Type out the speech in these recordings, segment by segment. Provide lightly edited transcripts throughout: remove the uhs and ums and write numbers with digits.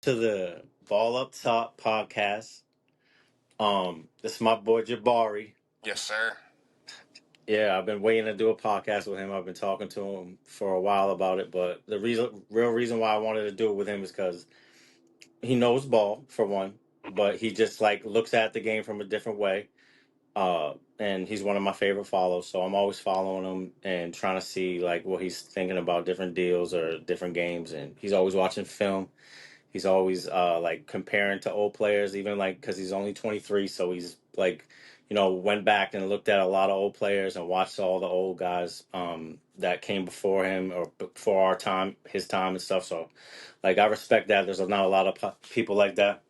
to the Ball Up Top podcast. This is my boy Jabari. Yes, sir. Yeah, I've been waiting to do a podcast with him. I've been talking to him for a while about it, but real reason why I wanted to do it with him is because he knows ball for one, but he just like looks at the game from a different way. And he's one of my favorite follows, so I'm always following him and trying to see like what he's thinking about different deals or different games, and he's always watching film. He's always like comparing to old players, even like because he's only 23, so he's like, went back and looked at a lot of old players and watched all the old guys that came before him or before our time, his time and stuff. So, like, I respect that. There's not a lot of people like that,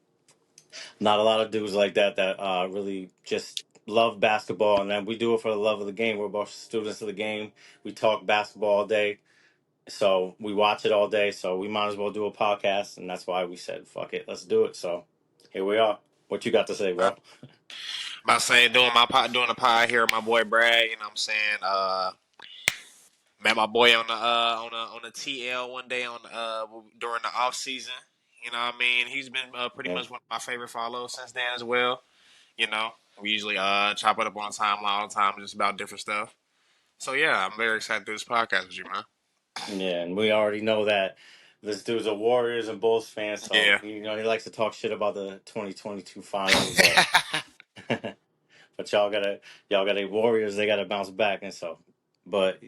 not a lot of dudes like that that really just love basketball, and then we do it for the love of the game. We're both students of the game. We talk basketball all day, so we watch it all day. So we might as well do a podcast, and that's why we said, "Fuck it, let's do it." So here we are. What you got to say, bro? About saying doing the pod here, my boy Brad. You know what I'm saying? Met my boy on the TL one day during the off season. You know what I mean? He's been pretty Yeah, much one of my favorite follows since then as well. You know, we usually chop it up on the timeline all the time, just about different stuff. So yeah, I'm very excited to do this podcast with you, man. yeah, and we already know that this dude's a Warriors and Bulls fan, so Yeah. he likes to talk shit about the 2022 finals, but but y'all got a Warriors. They got to bounce back, and so. But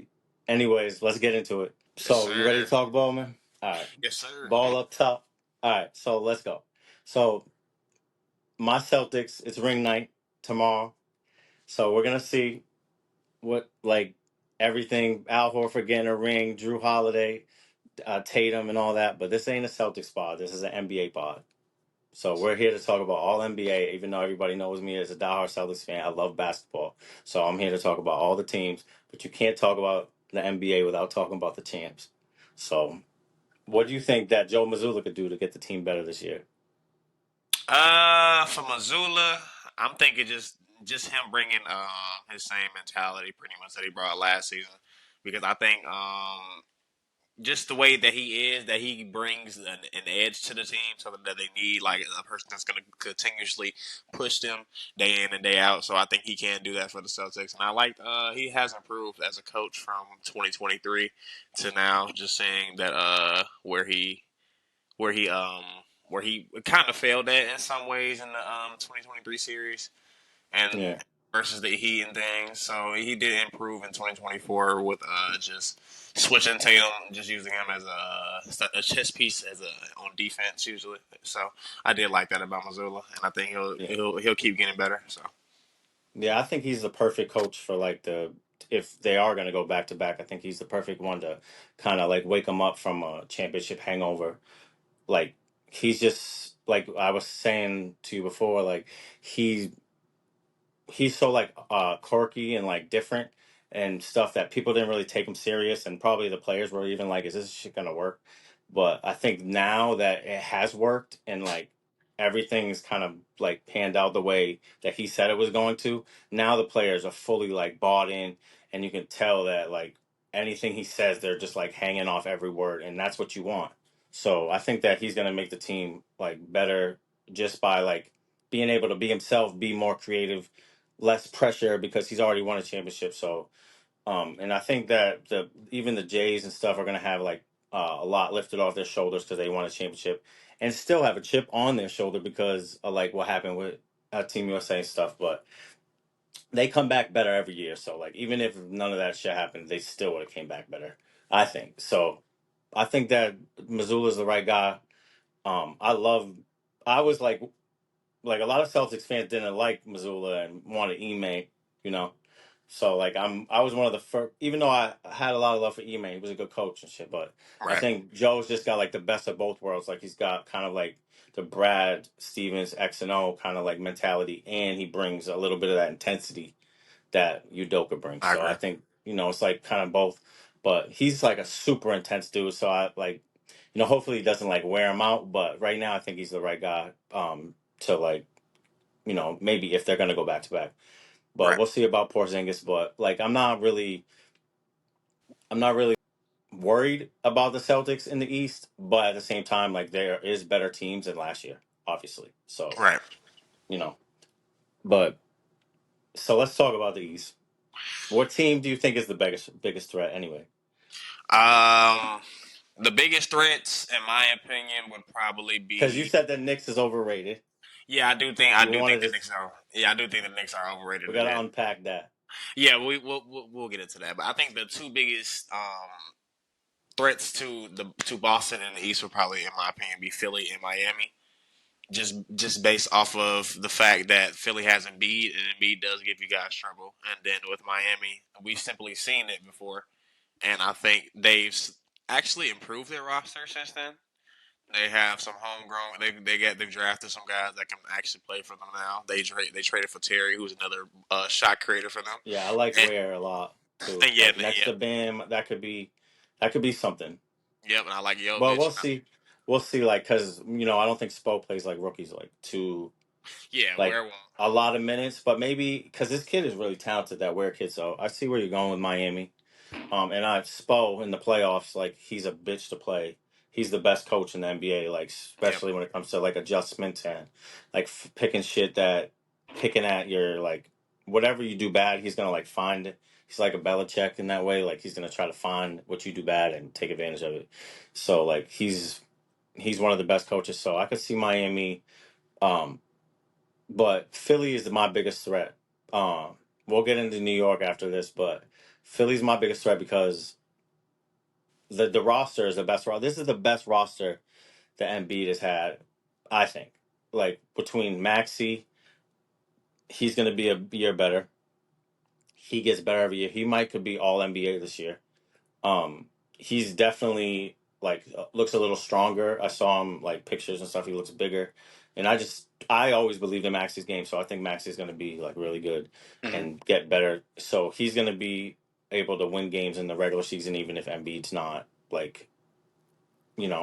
anyways, let's get into it. Yes, So you ready to sir. talk ball, man? All right, Yes, sir. ball up top. All right, so let's go. So my Celtics, it's ring night tomorrow. So we're gonna see what like everything Al Horford getting a ring, Drew Holiday, Tatum, and all that. But this ain't a Celtics pod. This is an NBA pod. So we're here to talk about all NBA. Even though everybody knows me as a diehard Celtics fan, I love basketball. So I'm here to talk about all the teams. But you can't talk about the NBA without talking about the champs. So what do you think that Joe Mazzulla could do to get the team better this year? For Missoula, I'm thinking just him bringing his same mentality pretty much that he brought last season, because I think just the way that he is, that he brings an edge to the team, so that they need like a person that's going to continuously push them day in and day out. So I think he can do that for the Celtics, and I like he has improved as a coach from 2023 to now. Just saying that where he um where he kind of failed at in some ways in the 2023 series and Yeah. versus the Heat and things. So he did improve in 2024 with just switching Tatum, just using him as a chess piece as a on defense usually. So I did like that about Missoula, and I think Yeah. he'll keep getting better. So Yeah, I think he's the perfect coach for like if they are going to go back to back. I think he's the perfect one to kind of like wake them up from a championship hangover. Like he's just like I was saying to you before, like he he's so like quirky and like different and stuff that people didn't really take him serious, and probably the players were even like, is this shit gonna work? But I think now that it has worked and like everything's kind of like panned out the way that he said it was going to, now the players are fully like bought in, and you can tell that like anything he says they're just like hanging off every word, and that's what you want. So I think that he's gonna make the team like better just by like being able to be himself, be more creative, less pressure because he's already won a championship. So, and I think that even the Jays and stuff are gonna have like a lot lifted off their shoulders because they won a championship, and still have a chip on their shoulder because of like what happened with Team USA and stuff. But they come back better every year. So like even if none of that shit happened, they still would have came back better. I think so. I think that Missoula's the right guy. I love. I was like a lot of Celtics fans didn't like Missoula and wanted Ime, you know. So like I was one of the first, even though I had a lot of love for Ime, he was a good coach and shit. But I right, think Joe's just got like the best of both worlds. Like he's got kind of like the Brad Stevens X and O kind of like mentality, and he brings a little bit of that intensity that Udoka brings. I So I agree. think it's like kind of both. But he's like a super intense dude. So I like, hopefully he doesn't like wear him out. But right now I think he's the right guy to like maybe if they're gonna go back to back. But Right. we'll see about Porzingis. But like, I'm not really worried about the Celtics in the East, but at the same time, like there is better teams than last year, obviously. So Right. you know, but so let's talk about the East. What team do you think is the biggest threat anyway? Um, the biggest threats, in my opinion, would probably Because you be. said the Knicks is overrated. Yeah, I You do think wanted the to. Knicks are. Yeah, I do think the Knicks are overrated We a got to bit. unpack that. Yeah, we'll get into that. But I think the two biggest threats to Boston in the East would probably, in my opinion, be Philly and Miami. Just based off of the fact that Philly has Embiid and Embiid does give you guys trouble, and then with Miami, we've simply seen it before, and I think they've actually improved their roster since then. They have some homegrown. They've drafted some guys that can actually play for them now. They traded for Terry, who's another shot creator for them, Yeah, I like and, Ware a lot too. and yeah, Like next yeah, to Bam, that could be something. yep. And I like But we'll Jovic. see. We'll see. Like, because I don't think Spo plays like rookies, like too Yeah, like where won't. a lot of minutes. But maybe because this kid is really talented, that Ware kid. So I see where you're going with Miami. And Spo in the playoffs, like he's a bitch to play. He's the best coach in the NBA, like Yep. especially when it comes to like adjustments and like picking at your like whatever you do bad, he's gonna like find it. He's like a Belichick in that way. Like he's gonna try to find what you do bad and take advantage of it. So like he's one of the best coaches. So I could see Miami, um, but Philly is my biggest threat. We'll get into New York after this, but Philly's my biggest threat because the roster is the best roster. This is the best roster that Embiid has had, I think. Like between Maxi, he's going to be a year better. He gets better every year. He might could be all NBA this year. Um, he's definitely like looks a little stronger. I saw him like pictures and stuff. He looks bigger, and I always believed in Maxi's game, so I think Maxi's going to be like really good Hmm. and get better. So he's going to be able to win games in the regular season, even if Embiid's not like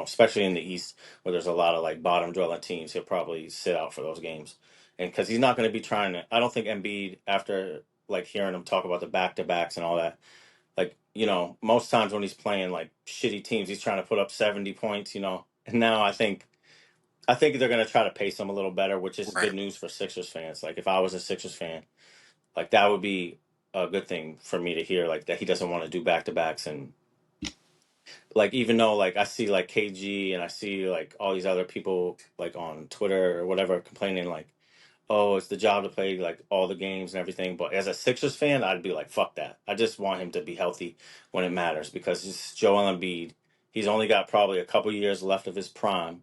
especially in the East where there's a lot of like bottom dwelling teams, he'll probably sit out for those games. And because he's not going to be trying to, I don't think Embiid, after like hearing him talk about the back to backs and all that, like, most times when he's playing like shitty teams, he's trying to put up 70 points. And now I think they're going to try to pace him a little better, which is Right. good news for Sixers fans. Like if I was a Sixers fan, like that would be a good thing for me to hear, like that he doesn't want to do back to backs. And like even though like I see like KG and I see like all these other people like on Twitter or whatever complaining like, oh, it's the job to play like all the games and everything. But as a Sixers fan, I'd be like, fuck that. I just want him to be healthy when it matters because it's Joel Embiid. He's only got probably a couple years left of his prime.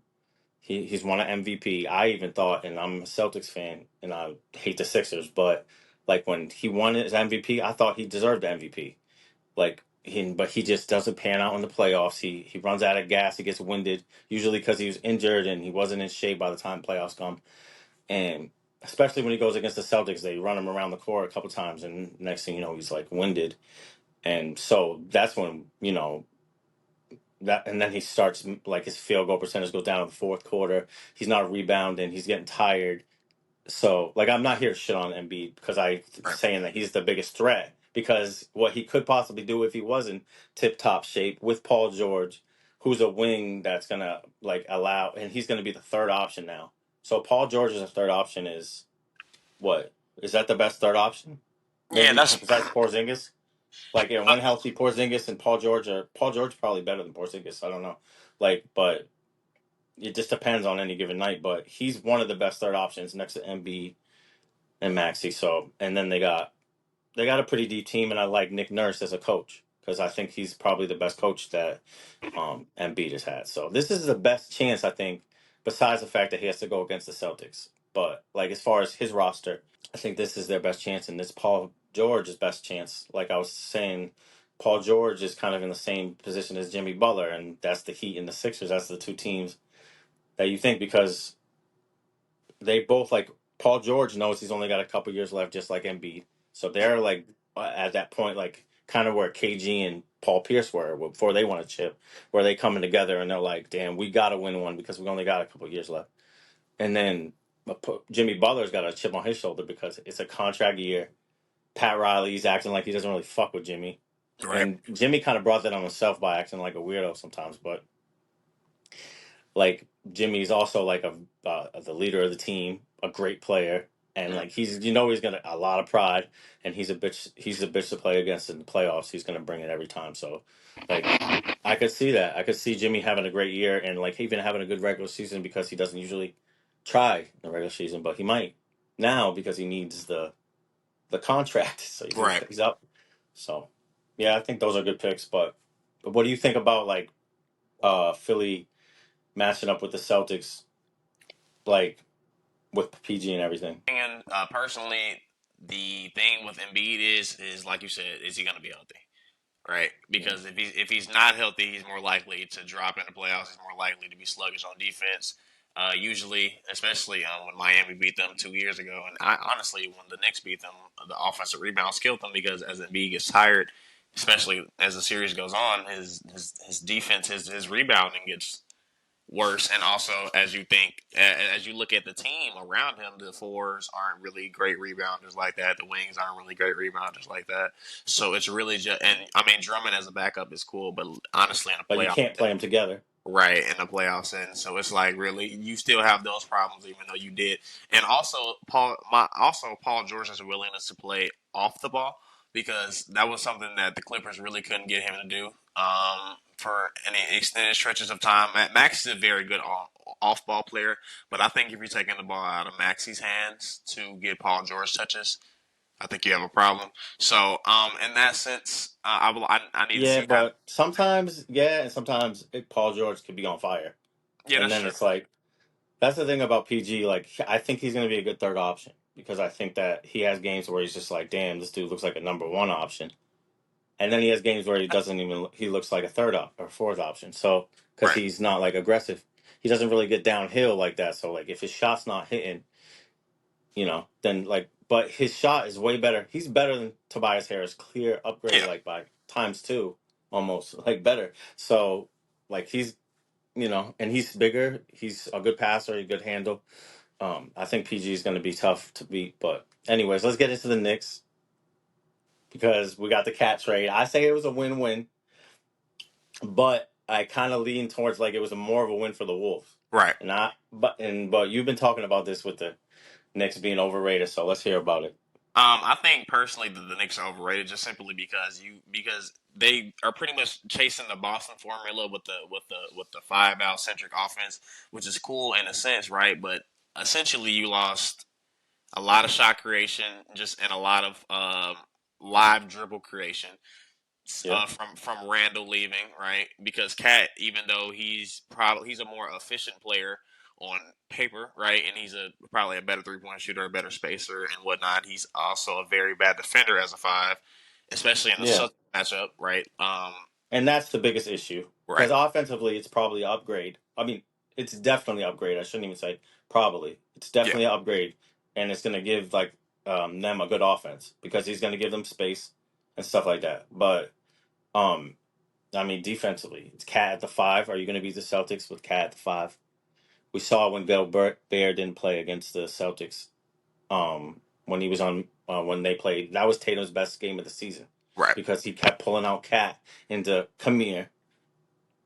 He's won an MVP. I even thought, and I'm a Celtics fan, and I hate the Sixers, but like when he won his MVP, I thought he deserved the MVP. But he just doesn't pan out in the playoffs. He runs out of gas. He gets winded, usually because he was injured and he wasn't in shape by the time playoffs come. And especially when he goes against the Celtics, they run him around the court a couple times, and next thing you know, he's like winded. And so that's when and then he starts like his field goal percentage goes down in the fourth quarter. He's not rebounding. He's getting tired. So, like, I'm not here to shit on Embiid because I'm Right. saying that he's the biggest threat because what he could possibly do if he was in tip top shape with Paul George, who's a wing that's gonna like allow, and he's gonna be the third option now. So Paul George as a third option is what? Is that the best third option? Yeah, Maybe that's. besides Porzingis. Like, when healthy, Porzingis and Paul George probably better than Porzingis. I don't know. Like, but it just depends on any given night. But he's one of the best third options next to Embiid and Maxi. So, and then they got a pretty deep team, and I like Nick Nurse as a coach because I think he's probably the best coach that Embiid has had. So this is the best chance I think, besides the fact that he has to go against the Celtics. But like as far as his roster, I think this is their best chance, and this Paul George's best chance. Like I was saying, Paul George is kind of in the same position as Jimmy Butler, and that's the Heat and the Sixers. That's the two teams that you think because they both like Paul George knows he's only got a couple years left, just like Embiid. So they're like at that point, like kind of where KG and Paul Pierce were before they won a chip, where they coming together and they're like, "Damn, we got to win one because we only got a couple years left." And then Jimmy Butler's got a chip on his shoulder because it's a contract year. Pat Riley's acting like he doesn't really fuck with Jimmy. Right. And Jimmy kind of brought that on himself by acting like a weirdo sometimes. But like Jimmy's also like the leader of the team, a great player, and Mm. like he's gonna a lot of pride, and he's a bitch. He's a bitch to play against in the playoffs. He's gonna bring it every time. So, like, I could see that. I could see Jimmy having a great year and like even having a good regular season because he doesn't usually try in the regular season, but he might now because he needs the contract. So Right. he's up. So, yeah, I think those are good picks. But what do you think about like Philly matching up with the Celtics, like with PG and everything? And personally, the thing with Embiid is like you said, is he going to be healthy? Right, Yeah. because if he's not healthy, he's more likely to drop in the playoffs. He's more likely to be sluggish on defense. Usually, especially when Miami beat them 2 years ago, and honestly, when the Knicks beat them, the offensive rebounds killed them because as Embiid gets tired, especially as the series goes on, his defense, his rebounding gets worse. And also, as you look at the team around him, the fours aren't really great rebounders like that. The wings aren't really great rebounders like that. So it's really just, and I mean, Drummond as a backup is cool, but honestly, in a But you playoff, can't play them together. right in the playoffs, and so it's like really you still have those problems, even though you did. And also, Paul George's willingness to play off the ball because that was something that the Clippers really couldn't get him to do for any extended stretches of time. Max is a very good off ball player, but I think if you're taking the ball out of Maxie's hands to get Paul George touches, I think you have a problem. So, in that sense, I need to Yeah, see how. but sometimes, yeah, and sometimes Paul George could be on fire, Yeah, and that's then true. it's like that's the thing about PG. Like, I think he's going to be a good third option because I think that he has games where he's just like, damn, this dude looks like a number one option, and then he has games where he doesn't even he looks like a third or fourth option. So because Right. he's not like aggressive, he doesn't really get downhill like that. So like if his shot's not hitting, then like, but his shot is way better. He's better than Tobias Harris, clear upgrade, Yeah. like by times two, almost like better. So like and he's bigger. He's a good passer, a good handle. I think PG is going to be tough to beat. But anyways, let's get into the Knicks because we got the cat trade. I say it was a win-win, but I kind of lean towards like it was a more of a win for the Wolves. Right. But you've been talking about this with the Knicks being overrated, so let's hear about it. I think personally that the Knicks are overrated just simply because they are pretty much chasing the Boston formula with the 5 out centric offense, which is cool in a sense, right? But essentially, you lost a lot of shot creation, just and a lot of live dribble creation Yeah. from Randall leaving, right? Because Cat, even though he's a more efficient player on paper, right, and he's probably a better 3 point shooter, a better spacer and whatnot. He's also a very bad defender as a five, especially in the Yeah. Celtics matchup, right? And that's the biggest issue Right, because offensively, it's probably upgrade. I mean, it's definitely upgrade. I shouldn't even say probably. It's yeah, definitely an upgrade, and it's going to give like them a good offense because he's going to give them space and stuff like that. But um, I mean, defensively, it's Cat at the five. Are you going to beat the Celtics with Cat at the five? We saw when Gilbert Bear didn't play against the Celtics. When he was on when they played, that was Tatum's best game of the season right, because he kept pulling out Cat into come here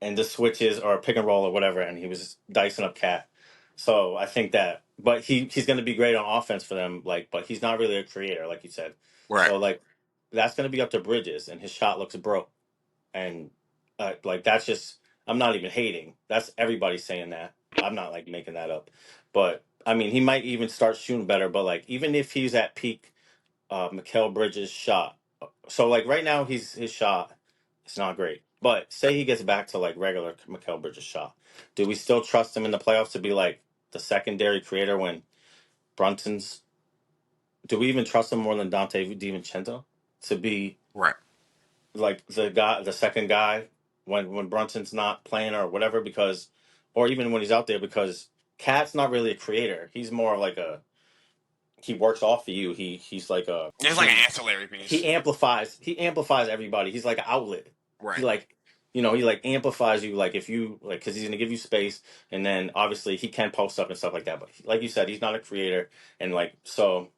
and the switches or pick and roll or whatever, and he was dicing up Cat. So I think that, but he's going to be great on offense for them. Like, but he's not really a creator, like you said. right, So like, that's going to be up to Bridges, and his shot looks broke. And like that's just, I'm not even hating. That's everybody saying that. I'm not like making that up. But I mean, he might even start shooting better. But like, even if he's at peak Mikal Bridges' shot. So like right now, his shot is not great. But say he gets back to like regular Mikal Bridges' shot, do we still trust him in the playoffs to be like the secondary creator when Brunson's? Do we even trust him more than Dante DiVincenzo to be right. like the second guy when Brunson's not playing or whatever? Because, or even when he's out there, because Cat's not really a creator. He's more of like he works off of you. He's like a It's like an ancillary piece, he amplifies everybody. He's like an outlet. He right, like he like amplifies you like if you like because he's gonna give you space and then obviously he can post up and stuff like that. But like you said, he's not a creator and like so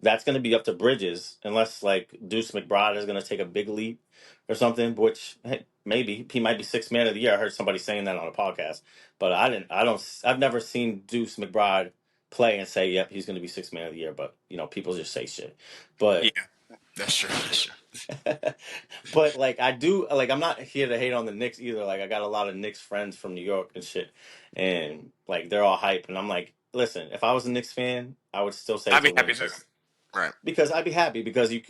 that's going to be up to Bridges, unless like Deuce McBride is going to take a big leap or something. Which hey, maybe he might be sixth man of the year. I heard somebody saying that on a podcast, but I didn't. I don't. I've never seen Deuce McBride play and say, "Yep, he's going to be sixth man of the year." But people just say shit. Yeah, But that's true. That's true. but like I do like I'm not here to hate on the Knicks either. Like I got a lot of Knicks friends from New York and shit, and like they're all hype, and I'm like, listen, if I was a Knicks fan, I would still say I'd to be win happy too. because Right. I'd be happy because you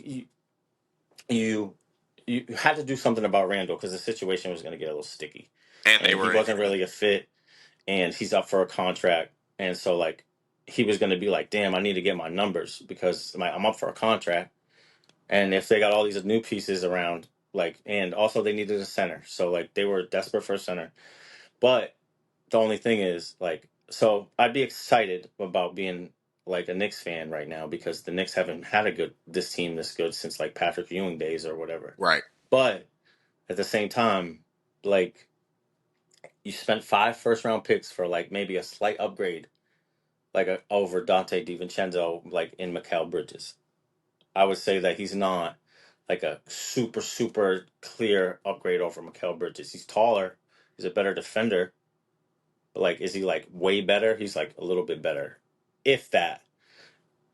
you had to do something about Randall because the situation was going to get a little sticky, And they and he were wasn't injured. really a fit, and he's up for a contract, and so like he was going to be like, damn, I need to get my numbers because I'm up for a contract, and if they got all these new pieces around, like, and also they needed a center, so like they were desperate for a center, but the only thing is like, so I'd be excited about being like a Knicks fan right now because the Knicks haven't had a good this team this good since like Patrick Ewing days or whatever. Right. But at the same time, like you spent 5 first round picks for like maybe a slight upgrade, like over Dante DiVincenzo, like in Mikal Bridges. I would say that he's not like a super super clear upgrade over Mikal Bridges. He's taller, he's a better defender, but like is he like way better? He's like a little bit better, if that.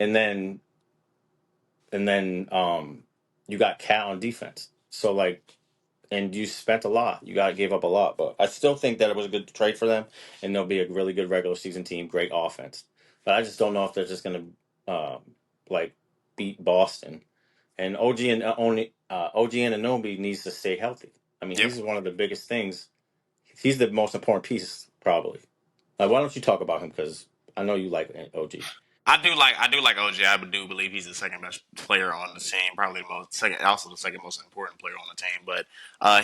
And then you got Cat on defense. So like, and you spent a lot. You got gave up a lot, but I still think that it was a good trade for them, and they'll be a really good regular season team, great offense. But I just don't know if they're just gonna like beat Boston. And OG and Anunoby needs to stay healthy. I mean, Yep. he's one of the biggest things. He's the most important piece, probably. Why don't you talk about him? Because I know you like OG. I do like OJ. I do believe he's the second best player on the team, probably the most second, also the second most important player on the team. But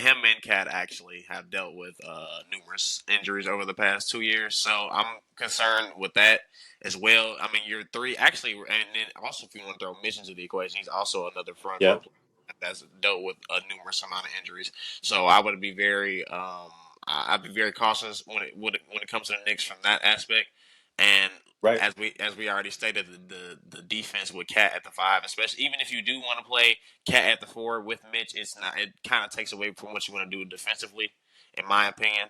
him and Cat actually have dealt with numerous injuries over the past 2 years, so I'm concerned with that as well. I mean, you're three actually, and then also if you want to throw Mitch into the equation, he's also another front court Yep. player that's dealt with a numerous amount of injuries. So I would be very I'd be very cautious when it comes to the Knicks from that aspect. And Right. as we already stated, the defense with Cat at the five, especially even if you do want to play Cat at the four with Mitch, it kind of takes away from what you want to do defensively, in my opinion.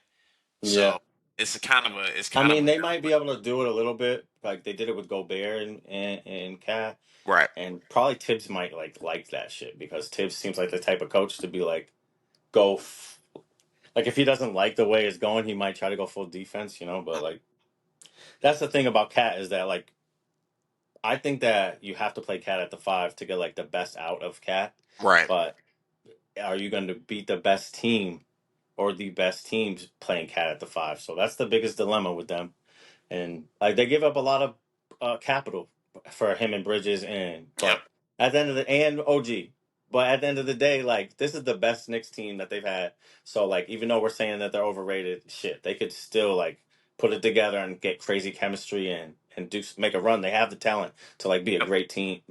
Yeah. So it's I kind of mean, a they weird might be one. able to do it a little bit, like they did it with Gobert and Cat, Right, and probably Tibbs might like that shit because Tibbs seems like the type of coach to be like go like if he doesn't like the way it's going, he might try to go full defense, But like that's the thing about Cat is that like I think that you have to play Cat at the five to get like the best out of Cat, right. but are you going to beat the best team or the best teams playing Cat at the five? So that's the biggest dilemma with them. And like they give up a lot of capital for him and Bridges, Yep, but at the end of the and OG, but at the end of the day, like this is the best Knicks team that they've had. So like even though we're saying that they're overrated, shit, they could still like put it together and get crazy chemistry and do make a run. They have the talent to like be a yep. great team,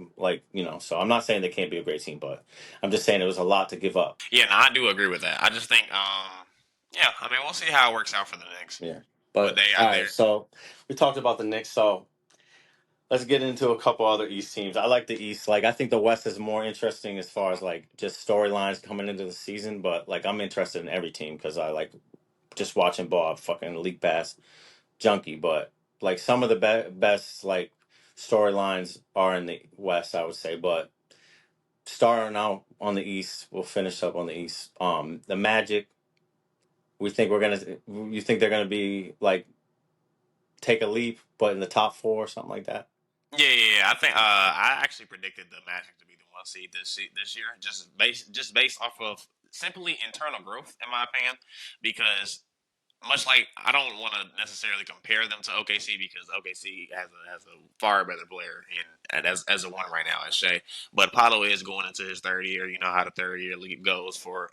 So I'm not saying they can't be a great team, but I'm just saying it was a lot to give up. Yeah, no, I do agree with that. I just think, yeah, I mean, we'll see how it works out for the Knicks, Yeah. but But they all are right, there. so we talked about the Knicks, so let's get into a couple other East teams. I like the East. Like I think the West is more interesting as far as like just storylines coming into the season. But like I'm interested in every team because I like just watching ball. I'm fucking league pass junkie. But like some of the best like storylines are in the West, I would say. But starting out on the East, we'll finish up on the East. The Magic. We think we're gonna. You think they're gonna be like take a leap, but in the top four or something like that? Yeah. I think I actually predicted the Magic to be the one seed this year, just based off of simply internal growth, in my opinion, because much like I don't want to necessarily compare them to OKC because OKC has a far better player in as a one right now as Shea, but Paulo is going into his third year. You know how the third year league goes for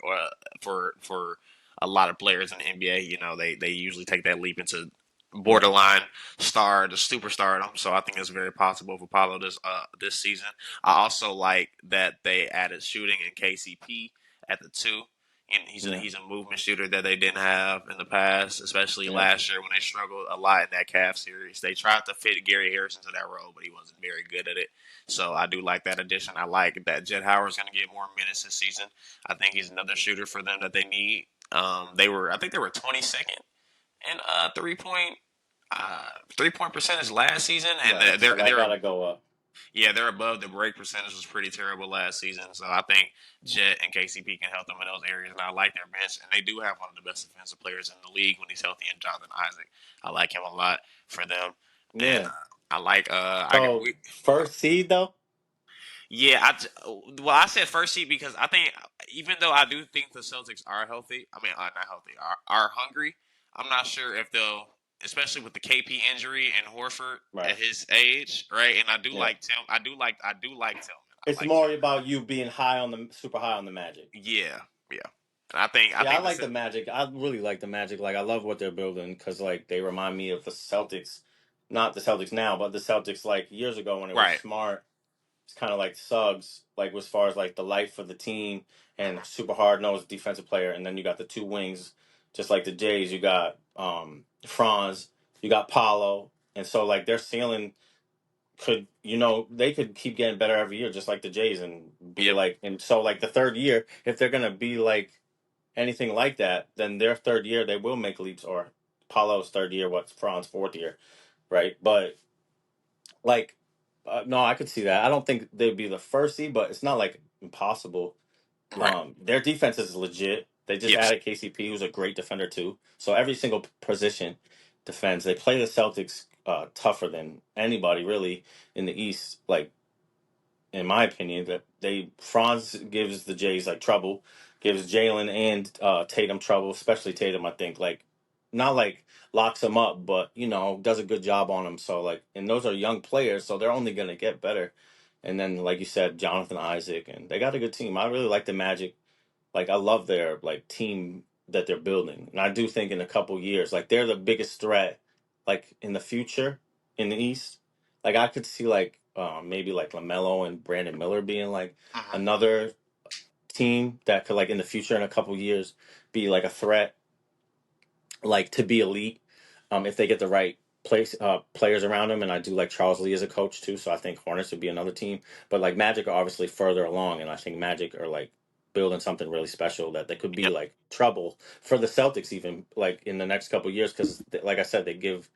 a lot of players in the NBA. You know they usually take that leap into Yeah. borderline star to superstardom. So I think it's very possible for Paulo this season. I also like that they added shooting and KCP at the two. And Yeah. he's a movement shooter that they didn't have in the past, especially Yeah. last year when they struggled a lot in that calf series. They tried to fit Gary Harris into that role, but he wasn't very good at it. So I do like that addition. I like that Jet Howard's going to get more minutes this season. I think he's another shooter for them that they need. I think they were 22nd in 3 point percentage last season, Right. and So that they're gotta go up. yeah, they're above. The break percentage was pretty terrible last season. So I think Jet and KCP can help them in those areas. And I like their bench. And they do have one of the best defensive players in the league when he's healthy, and Jonathan Isaac. I like him a lot for them. And Yeah. I like So first seed though. yeah, well, I said first seed because I think even though I do think the Celtics are healthy, I mean not healthy, are hungry. I'm not sure if they'll, especially with the KP injury and Horford Right. at his age, right? And I do Yeah. like Tim. I do like Tillman. I It's like more Tillman. about you being high on the super high on the Magic. Yeah, yeah. And I Yeah, I think like the Magic. I really like the Magic. Like, I love what they're building because, like, they remind me of the Celtics. Not the Celtics now, but the Celtics, like, years ago when it was right. smart. It's kind of like Suggs, like, as far as, like, the life of the team and super hard-nosed defensive player. And then you got the two wings, just like the Jays. You got Franz, you got Paulo. And so, like, their ceiling they could keep getting better every year, just like the Jays, and be Yep. like, and so, like, the third year, if they're going to be like, anything like that, then their third year they will make leaps. Or Paulo's third year, what's Fran's fourth year, right? But like, no, I could see that. I don't think they'd be the first seed, but it's not like impossible. Right. Their defense is legit. They just Yes. added KCP, who's a great defender too. So every single position defends. They play the Celtics tougher than anybody really in the East. Like, in my opinion, that Franz gives the Jays like trouble, gives Jalen and Tatum trouble, especially Tatum. I think like not like locks them up, but does a good job on them. So like, and those are young players, so they're only gonna get better. And then like you said, Jonathan Isaac, and they got a good team. I really like the Magic. Like I love their like team that they're building, and I do think in a couple years, like they're the biggest threat, like in the future in the East. Like I could see like maybe like Lamelo and Brandon Miller being like Hmm. another team that could like in the future in a couple years be like a threat, like to be elite, if they get the right players around them. And I do like Charles Lee as a coach too, so I think Hornets would be another team. But like Magic are obviously further along, and I think Magic are like building something really special that they could be Yep. like trouble for the Celtics even like in the next couple years because like I said they give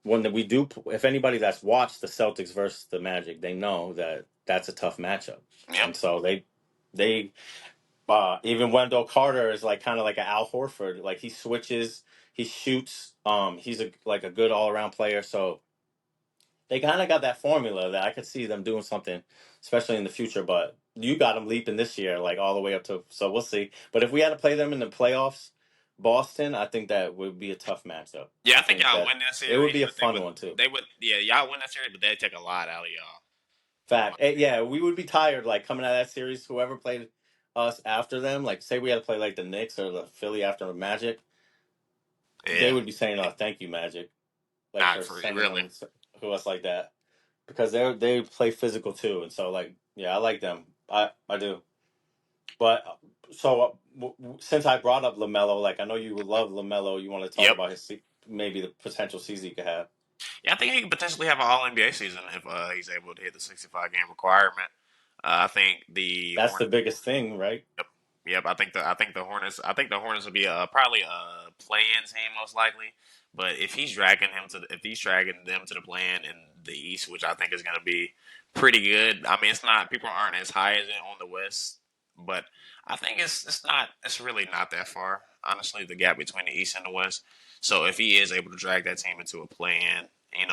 when we do if anybody that's watched the Celtics versus the Magic they know that that's a tough matchup, Yep. and so they even Wendell Carter is like kind of like an Al Horford. Like he switches, he shoots. He's like a good all around player. So they kind of got that formula that I could see them doing something, especially in the future. But you got them leaping this year, like all the way up to. So we'll see. But if we had to play them in the playoffs, Boston, I think that would be a tough matchup. Yeah, I I think think y'all that win that it would series, be a but they fun would one too. they would yeah y'all win that series, but they take a lot out of y'all. Fact. Yeah, we would be tired like coming out of that series. Whoever played us after them, like say we had to play like the Knicks or the Philly after the Magic, they Yeah, would be saying, "Oh, thank you, Magic," like not for for sending really. them to us like that because they play physical too, and so like yeah, I like them. I do. But so since I brought up Lamelo, like I know you love Lamelo, you want to talk Yep. about his maybe the potential season he could have. Yeah, I think he could potentially have an All NBA season if he's able to hit the 65 game requirement. I think the That's the Hornets. biggest thing, right? Yep. Yep. I think the Hornets. I think the Hornets will be probably a play-in team most likely. But if he's dragging them to the play-in in the East, which I think is going to be pretty good. I mean, it's not people aren't as high as it on the West, but I think it's really not that far. Honestly, the gap between the East and the West. So if he is able to drag that team into a play-in,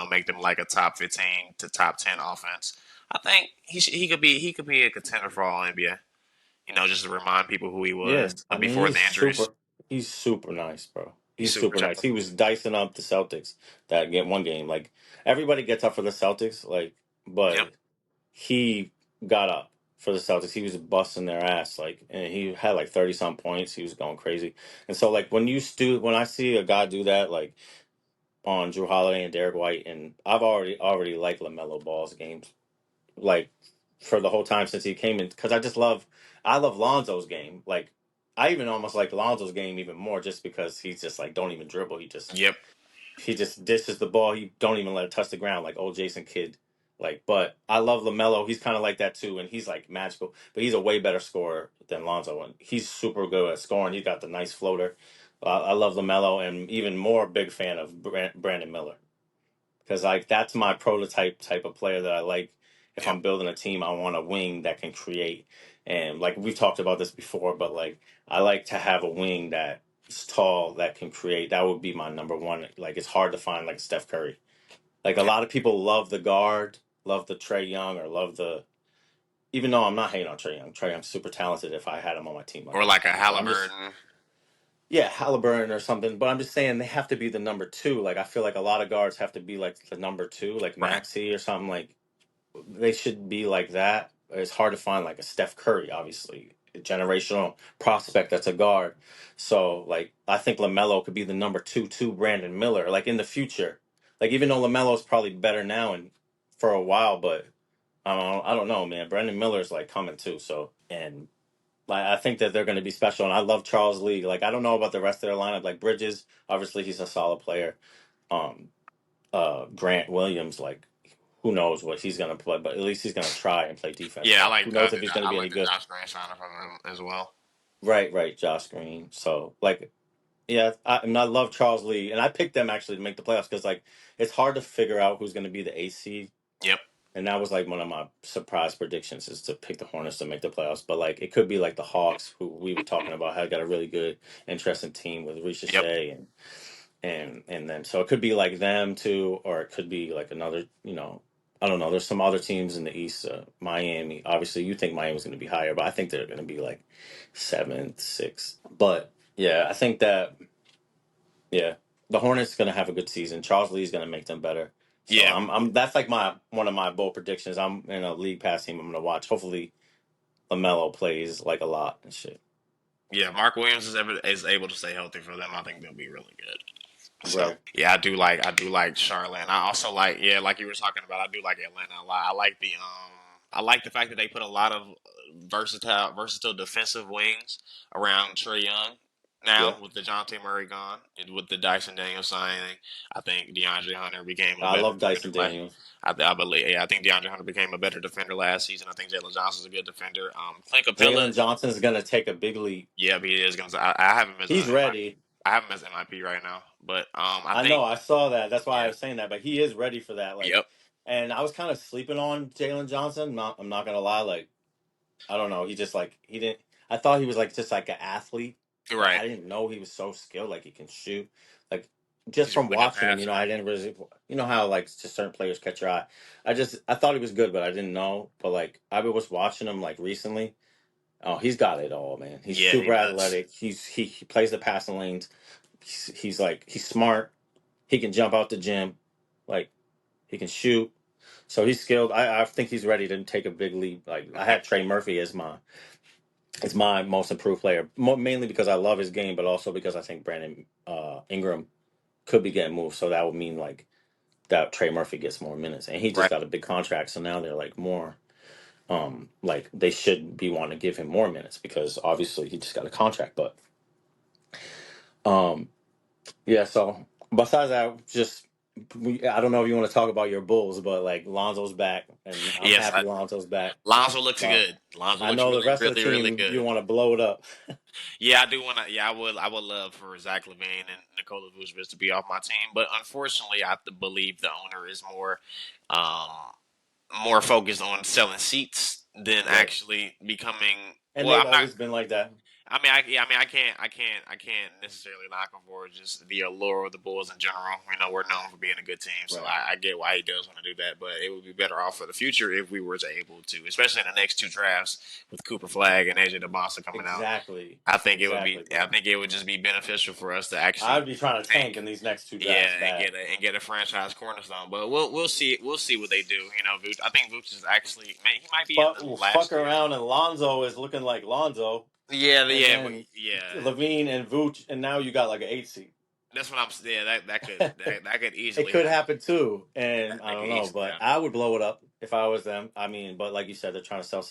make them like a top 15 to top 10 offense, I think he could be a contender for All NBA. Just to remind people who he Yeah, was I mean before the injuries. he's super nice, bro. He's He's super super nice. He talented. was dicing up the Celtics that game one game. Like everybody gets up for the Celtics, like, Yep. but he got up for the Celtics. He was busting their ass, like, and he had like 30 some points. He was going crazy. And so like when I see a guy do that, like on Drew Holiday and Derek White, and I've already liked LaMelo Ball's games, like for the whole time since he came in, because I love Lonzo's game, like. I even almost like Lonzo's game even more just because he's just like don't even dribble. Yep. He just dishes the ball. He don't even let it touch the ground like old Jason Kidd. Like, but I love LaMelo. He's kind of like that too, and he's like magical. But he's a way better scorer than Lonzo, and he's super good at scoring. He's got the nice floater. I love LaMelo, and even more big fan of Brandon Miller because like that's my prototype type of player that I like. If Yep. I'm building a team, I want a wing that can create. And like we've talked about this before, but like I like to have a wing that is tall that can create. That would be my number one. Like it's hard to find like Steph Curry. Like a Yep. lot of people love the guard, love the Trey Young, or love the. Even though I'm not hating on Trey Young, Trey Young's super talented. If I had him on my team, like Or I'm like a happy. But I'm just Halliburton. yeah, Halliburton or something. But I'm just saying they have to be the number two. Like I feel like a lot of guards have to be like the number two, like Right. Maxey or something. Like they should be like that. It's hard to find like a Steph Curry, obviously, a generational prospect that's a guard. So like I think LaMelo could be the number two to Brandon Miller, like in the future. Like even though LaMelo's probably better now and for a while, but I don't know, man. Brandon Miller's like coming too. So and like I think that they're going to be special. And I love Charles Lee. Like I don't know about the rest of their lineup. Like Bridges, obviously he's a solid player. Um, Grant Williams, like who knows what he's gonna play, but at least he's gonna try and play defense. Yeah, But who knows if he's gonna I be any like the good? Josh Grant signing from him as well. Right, right, Josh Green. So like, yeah, I love Charles Lee, and I picked them actually to make the playoffs because like it's hard to figure out who's gonna be the AC, Yep. and that was like one of my surprise predictions is to pick the Hornets to make the playoffs. But like it could be like the Hawks, who we were talking about, had got a really good, interesting team with Yep. Ricochet and then so it could be like them too, or it could be like another, I don't know. There's some other teams in the East, Miami. Obviously, you think Miami's going to be higher, but I think they're going to be like seventh, sixth. But yeah, I think that yeah, the Hornets going to have a good season. Charles Lee's going to make them better. So Yeah. I'm that's like my one of my bold predictions. I'm in a league pass team. I'm going to watch. Hopefully, Lamelo plays like a lot and shit. Yeah. Mark Williams is able to stay healthy for them. I think they'll be really good. So Right. yeah, I do like Charlotte. And I also like like you were talking about. I do like Atlanta a lot. I like the fact that they put a lot of versatile defensive wings around Trey Young. Yeah. Now with the Dejounte Murray gone and with the Dyson Daniels signing, I think DeAndre Hunter became a I better love defender. Dyson Daniels. I believe, yeah, I think DeAndre Hunter became a better defender last season. I think Jalen Johnson's a good defender. Clint Capella, Jalen Johnson's going to take a big leap. yeah, he is going to. I have him as He's ready. I have him as MIP right now, but I I think know, I saw that. That's why I yeah, was saying that. But he is ready for that. Like, yep, and I was kind of sleeping on Jalen Johnson. I'm not gonna lie. Like, I don't know. He just like he didn't. I thought he was like just like an athlete. Like, right. I didn't know he was so skilled. Like, he can shoot. Like, just He's a from really good watching him, passer. I didn't really. You know how like just certain players catch your eye. I thought he was good, but I didn't know. But like, I was watching him like recently. Oh, he's got it all, man. He's Yeah, he super does. athletic. He plays the passing lanes. He's like he's smart. He can jump out the gym, like he can shoot. So he's skilled. I think he's ready to take a big leap. Like I Yep, had Trey Murphy as my most improved player, mainly because I love his game, but also because I think Brandon Ingram could be getting moved. So that would mean like that Trey Murphy gets more minutes, and he just right. got a big contract. So now they're like more. Like they should be wanting to give him more minutes because obviously he just got a contract. But um, yeah, so besides that, I don't know if you want to talk about your Bulls, but like Lonzo's back, and I'm Yes, happy Lonzo's back. Lonzo looks But good. Lonzo I looks know the really, rest of the really, really team, you good. want to blow it up. Yeah, I do want to. Yeah, I would love for Zach LaVine and Nikola Vucevic to be off my team, but unfortunately, I have to believe the owner is um, more focused on selling seats than Right. actually becoming. And Well, they've I'm not. always been like that. I can't necessarily knock him for just the allure of the Bulls in general. You know, we're known for being a good team, so Right. I get why he does want to do that. But it would be better off for the future if we were to able to, especially in the next two drafts with Cooper Flag and AJ DeBosa coming out. Exactly. I think it would be. Exactly, I bro. think it would just be beneficial for us to I'd actually be trying to tank. tank in these next two Yeah, drafts bad. and get a franchise cornerstone, but we'll see what they do. You know, I think Vooch is actually man, he might be in But we'll the fuck last year. around and Lonzo is looking like Lonzo, Yeah, and yeah, then yeah. Levine and Vooch, and now you got like an 8 seed. That's what I'm. Yeah, that could It easily could happen. happen too, and I That could don't know, easily but happen. I would blow it up if I was them. I mean, but like you said, they're trying to sell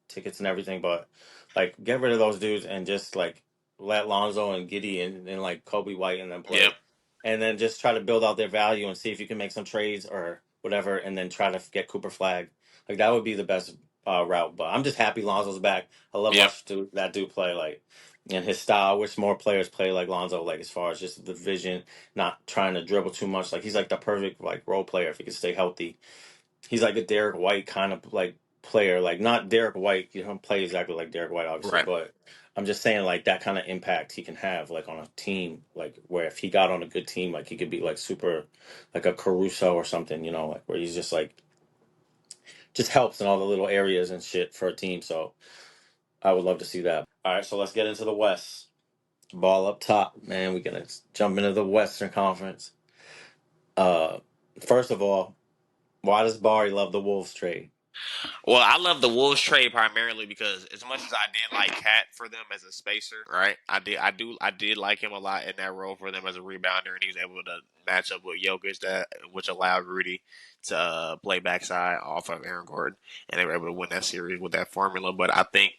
tickets and everything, but like get rid of those dudes and just like let Lonzo and Giddy and like Kobe White and then Yep. play, and then just try to build out their value and see if you can make some trades or whatever, and then try to get Cooper Flag. Like that would be the best route. But I'm just happy Lonzo's back. I love Yep. watching that dude play. Like, and his style. I wish more players play like Lonzo. Like as far as just the vision, not trying to dribble too much. Like he's like the perfect like role player if he can stay healthy. He's like a Derek White kind of like player, like not Derek White. You don't play exactly like Derek White, obviously, Right. but I'm just saying like that kind of impact he can have like on a team, like where if he got on a good team, like he could be like super, like a Caruso or something, like where he's just like just helps in all the little areas and shit for a team. So I would love to see that. All right, so let's get into the West. Ball up top, man. We're gonna jump into the Western Conference. Uh, First of all, why does Barry love the Wolves trade? Well, I love the Wolves trade primarily because as much as I did like Cat for them as a spacer, right? I did like him a lot in that role for them as a rebounder, and he was able to match up with Jokic, which allowed Rudy to play backside off of Aaron Gordon, and they were able to win that series with that formula. But I think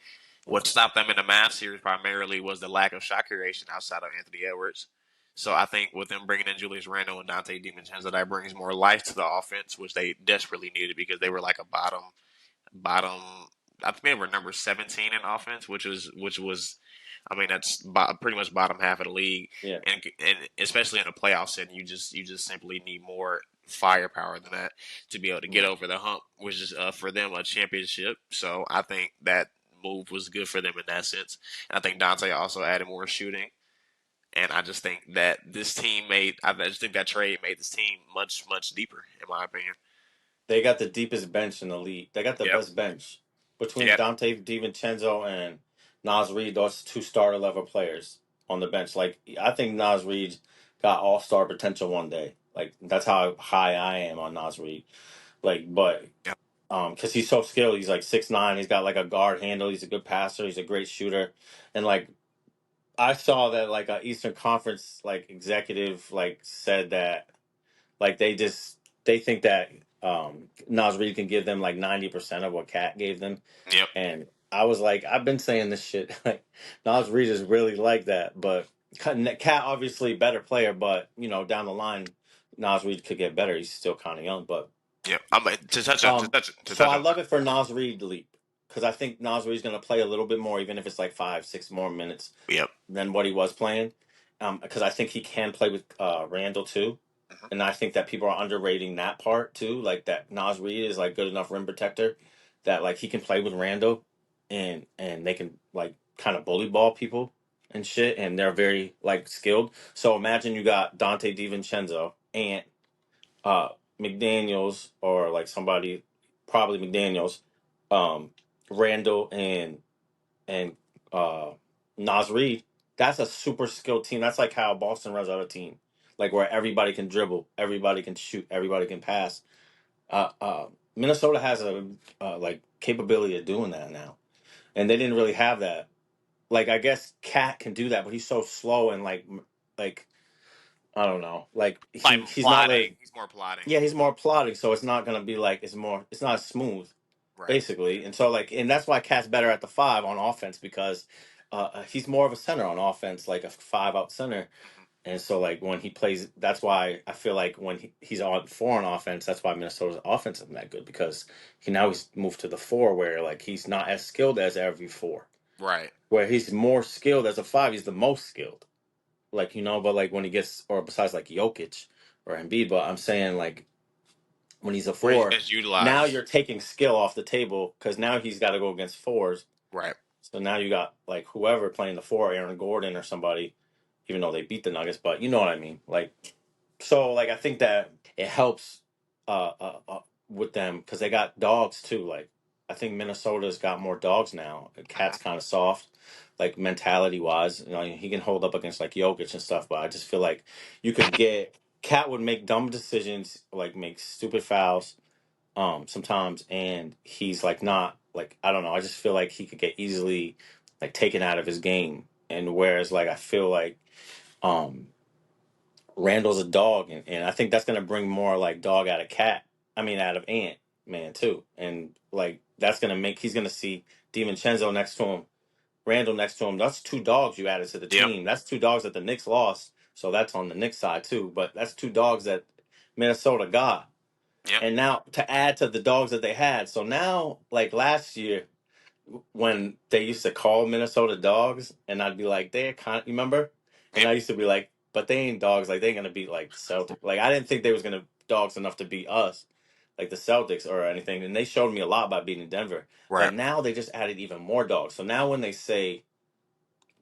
what stopped them in the Mavs series primarily was the lack of shot creation outside of Anthony Edwards. So I think with them bringing in Julius Randle and Dante DiVincenzo, that brings more life to the offense, which they desperately needed because they were like a bottom. I think they were number 17 in offense, which was, I mean, that's pretty much bottom half of the league, Yeah, and especially in a playoff setting, you just simply need more firepower than that to be able to get yeah. over the hump, which is for them a championship. So I think that move was good for them in that sense. And I think Dante also added more shooting. And I just think that I just think that trade made this team much, much deeper, in my opinion. They got the deepest bench in the league. They got the Yep. best bench between Yep. Dante DiVincenzo and Nas Reed. Those two starter level players on the bench. Like I think Nas Reed got all star potential one day. Like that's how high I am on Nas Reed. Like, but Yep. because he's so skilled, he's like 6'9". He's got like a guard handle. He's a good passer. He's a great shooter. And like I saw that like a Eastern Conference like executive like said that like they think that Nas Reed can give them like 90% of what Cat gave them. Yep. And I was like, I've been saying this shit. Like Nas Reed is really like that, but Cat obviously better player, but down the line, Nas Reed could get better. He's still kind of young, but Yep. I'm to touch on to touch to so touch I on love it for Nas Reed to leap because I think Nas Reed's going to play a little bit more, even if it's like 5, 6 more minutes Yep. than what he was playing. Because I think he can play with Randall too, Mhm. and I think that people are underrating that part too. Like that Nas Reed is like good enough rim protector that like he can play with Randall, and they can like kind of bully ball people and shit, and they're very like skilled. So imagine you got Dante DiVincenzo and uh, McDaniels or like somebody, probably McDaniels, um, Randall and uh, Nas Reed. That's a super skilled team. That's like how Boston runs out a team, like where everybody can dribble, everybody can shoot, everybody can pass. Minnesota has a like capability of doing that now, and they didn't really have that. Like I guess Cat can do that, but he's so slow and like I don't know, like Like he's not plotting. like He's more plotting. yeah, he's more plodding, so it's not gonna be like it's not smooth, Right. basically. And so and that's why Cat's better at the five on offense because he's more of a center on offense, like a five out center. Hmm. And so like when he plays, that's why I feel like when he's on four on offense, that's why Minnesota's offense isn't that good because he's moved to the four where like he's not as skilled as every four. Right. Where he's more skilled as a five, he's the most skilled. Like but like when he gets or besides like Jokic or Embiid, but I'm saying like when he's a Where he's four, best now utilized. you're taking skill off the table because now he's got to go against fours. Right. So now you got like whoever playing the four, Aaron Gordon or somebody, even though they beat the Nuggets, but you know what I mean. Like, so like I think that it helps with them because they got dogs too. Like I think Minnesota's got more dogs now. Cat's Hmm. kind of soft, like mentality wise. He can hold up against like Jokic and stuff, but I just feel like you could get Cat would make dumb decisions, like make stupid fouls sometimes, and he's like not like I don't know. I just feel like he could get easily like taken out of his game, and whereas like I feel like um Randall's a dog, and I think that's gonna bring more like dog out of Cat. I mean, out of Ant Man too, and like that's gonna make he's gonna see DiVincenzo next to him. Randall next to him. That's two dogs you added to the Yep. team. That's two dogs that the Knicks lost. So that's on the Knicks side too. But that's two dogs that Minnesota got. Yep. And now to add to the dogs that they had. So now, like last year, when they used to call Minnesota dogs, and I'd be like, they're kind. You remember? And Yep. I used to be like, but they ain't dogs. Like they ain't gonna beat like the Celtics. Like I didn't think they was gonna dogs enough to beat us, like the Celtics or anything. And they showed me a lot by beating Denver. Right. But now they just added even more dogs. So now when they say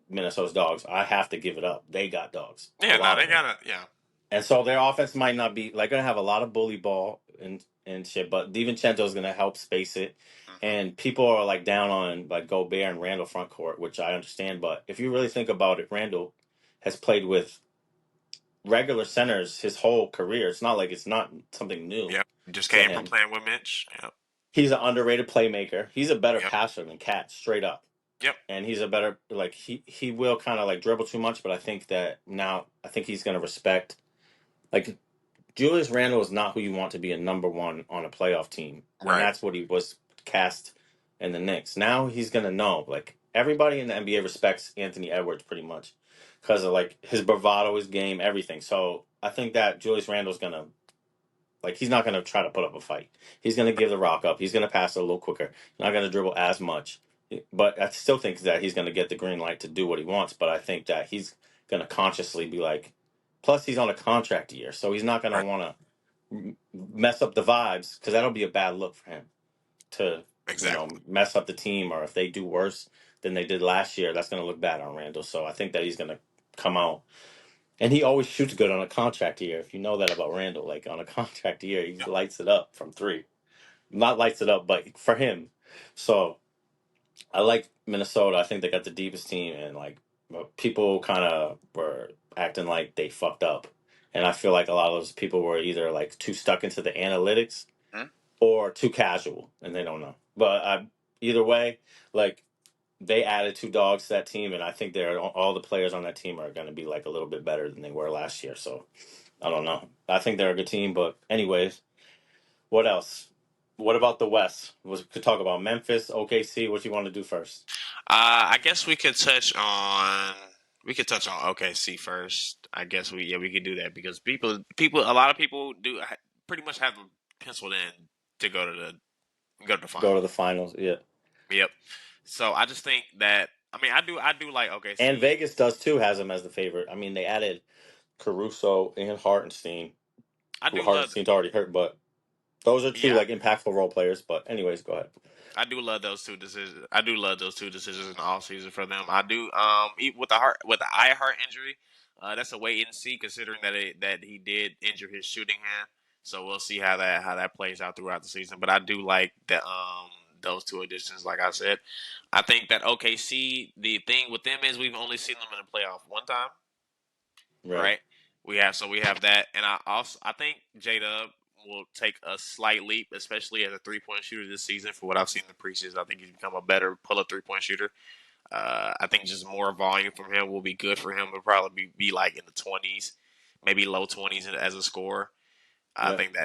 Minnesota's dogs, I have to give it up. They got dogs, a Yeah. No, lot they of them. got to. Yeah. And so their offense might not be like gonna have a lot of bully ball and shit, but DiVincenzo's gonna help space it. Hmm. And people are like down on like Gobert and Randall front court, which I understand. But if you really think about it, Randall has played with regular centers his whole career. It's not like it's not something new Yep. Just to came from him. playing with Mitch. Yep. He's an underrated playmaker. He's a better Yep. passer than Cat, straight up. Yep. And he's a better like he will kind of like dribble too much, but I think that now I think he's gonna respect like Julius Randle is not who you want to be a number one on a playoff team, and Right. that's what he was cast in the Knicks. Now he's gonna know. Like everybody in the NBA respects Anthony Edwards pretty much because of like his bravado, his game, everything. So I think that Julius Randle's gonna like he's not gonna try to put up a fight. He's gonna give the rock up. He's gonna pass it a little quicker. Not gonna dribble as much. But I still think that he's gonna get the green light to do what he wants. But I think that he's gonna consciously be like. Plus, he's on a contract year, so he's not gonna Right. want to mess up the vibes because that'll be a bad look for him to Exactly. mess up the team, or if they do worse than they did last year, that's going to look bad on Randall. So I think that he's going to come out, and he always shoots good on a contract year. If you know that about Randall, like on a contract year, he Yep. lights it up from three. Not lights it up, but for him. So I like Minnesota. I think they got the deepest team, and like people kind of were acting like they fucked up, and I feel like a lot of those people were either like too stuck into the analytics Hmm? or too casual, and they don't know. But either way, like they added two dogs to that team, and I think they're all the players on that team are going to be like a little bit better than they were last year. So I don't know. I think they're a good team, but anyways, what else? What about the West? We could talk about Memphis, OKC. What you want to do first? I guess we could touch on OKC first. I guess we could do that because a lot of people pretty much have them penciled in to go to the Go to finals. the finals, yeah. Yep. So I just think that I do like And OKC. Vegas does too. Has them as the favorite. I mean, they added Caruso and Hartenstein, I who do love Hartenstein's already hurt, but those are two yeah like impactful role players. But anyways, go ahead. I do love those two decisions. I do love those two decisions in the off season for them. I do with the eye heart injury. That's a wait and see considering that he did injure his shooting hand. So we'll see how that plays out throughout the season. But I do like the those two additions. Like I said, I think that OKC. The thing with them is we've only seen them in the playoff one time, Right. right? We have that, and I think J Dub will take a slight leap, especially as a 3 point shooter this season. For what I've seen in the preseason, I think he's become a better pull up 3 point shooter. I think just more volume from him will be good for him. It'll probably be like in the 20s, maybe low 20s as a scorer. Yeah. I think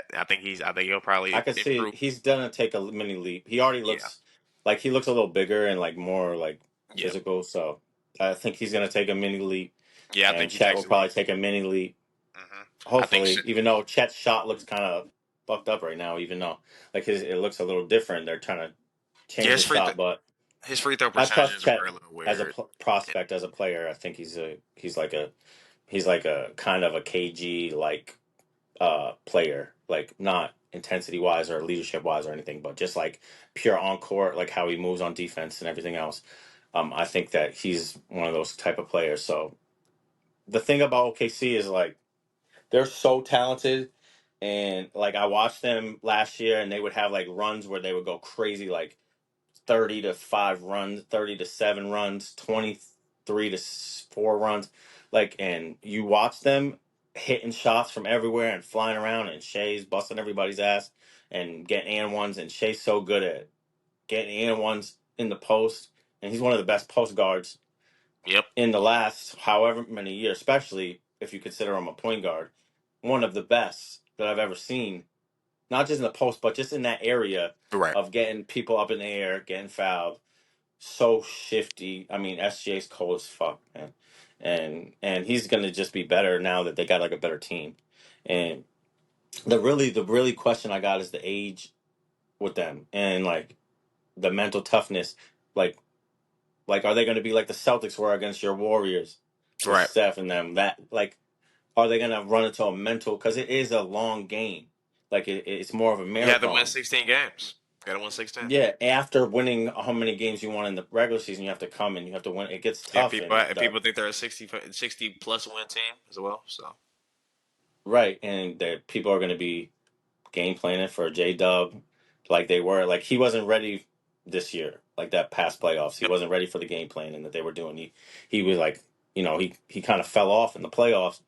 he'll probably I could see improve. he's gonna take a mini leap. He already Yeah, looks like he looks a little bigger and like more like yeah, physical. So I think he's gonna take a mini leap, yeah. I and think he Chet takes will the probably lead. take a mini leap. Hmm. I think Hopefully, even though Chet's shot looks kind of fucked up right now, even though like it looks a little different. They're trying to yeah, change his shot, but his free throw I trust percentages were Chet a little as a weird. prospect, as a player. I think he's like a kind of a KG like player, like not intensity wise or leadership wise or anything, but just like pure on court, like how he moves on defense and everything else. I think that he's one of those type of players. So the thing about OKC is like they're so talented, and like I watched them last year, and they would have like runs where they would go crazy, like 30-5 runs, 30-7 runs, 23-4 runs. Like, and you watch them hitting shots from everywhere and flying around, and Shea's busting everybody's ass and getting and ones. And Shea's so good at getting and ones in the post. And he's one of the best post guards Yep. in the last however many years, especially if you consider him a point guard. One of the best that I've ever seen, not just in the post, but just in that area Right. of getting people up in the air, getting fouled. so shifty. I mean, SGA's cold as fuck, man, and he's gonna just be better now that they got like a better team. And the really question I got is the age with them and like the mental toughness. Like are they gonna be like the Celtics were against your Warriors with Right. Steph and them? That like are they gonna run into a mental? Because it is a long game. Like it's more of a You have to win marathon. 16 games. Got to win 16. Yeah, after winning how many games you won in the regular season, you have to come and you have to win. It gets Yeah, tough people and people think they're a 60 plus win team as well. So right, and that people are going to be game planning for J Dub, like they were. Like he wasn't ready this year, like that past playoffs. He yep. wasn't ready for the game planning that they were doing. He was like, he kind of fell off in the playoffs,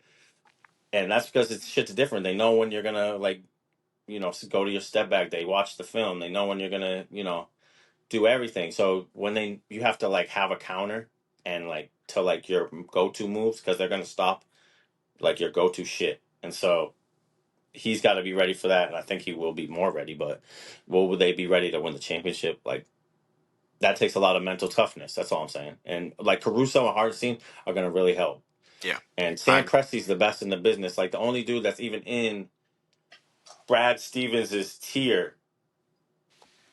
and that's because it's shit's different. They know when you're gonna like go to your step back. They watch the film. They know when you're gonna do everything. So when you have to like have a counter and like to like your go to moves because they're gonna stop like your go to shit. And so he's got to be ready for that, and I think he will be more ready. But will they be ready to win the championship? Like that takes a lot of mental toughness. That's all I'm saying. And like Caruso and Hartenstein are gonna really help. Yeah. And I Sam agree. Presti's the best in the business. Like the only dude that's even in Brad Stevens' tier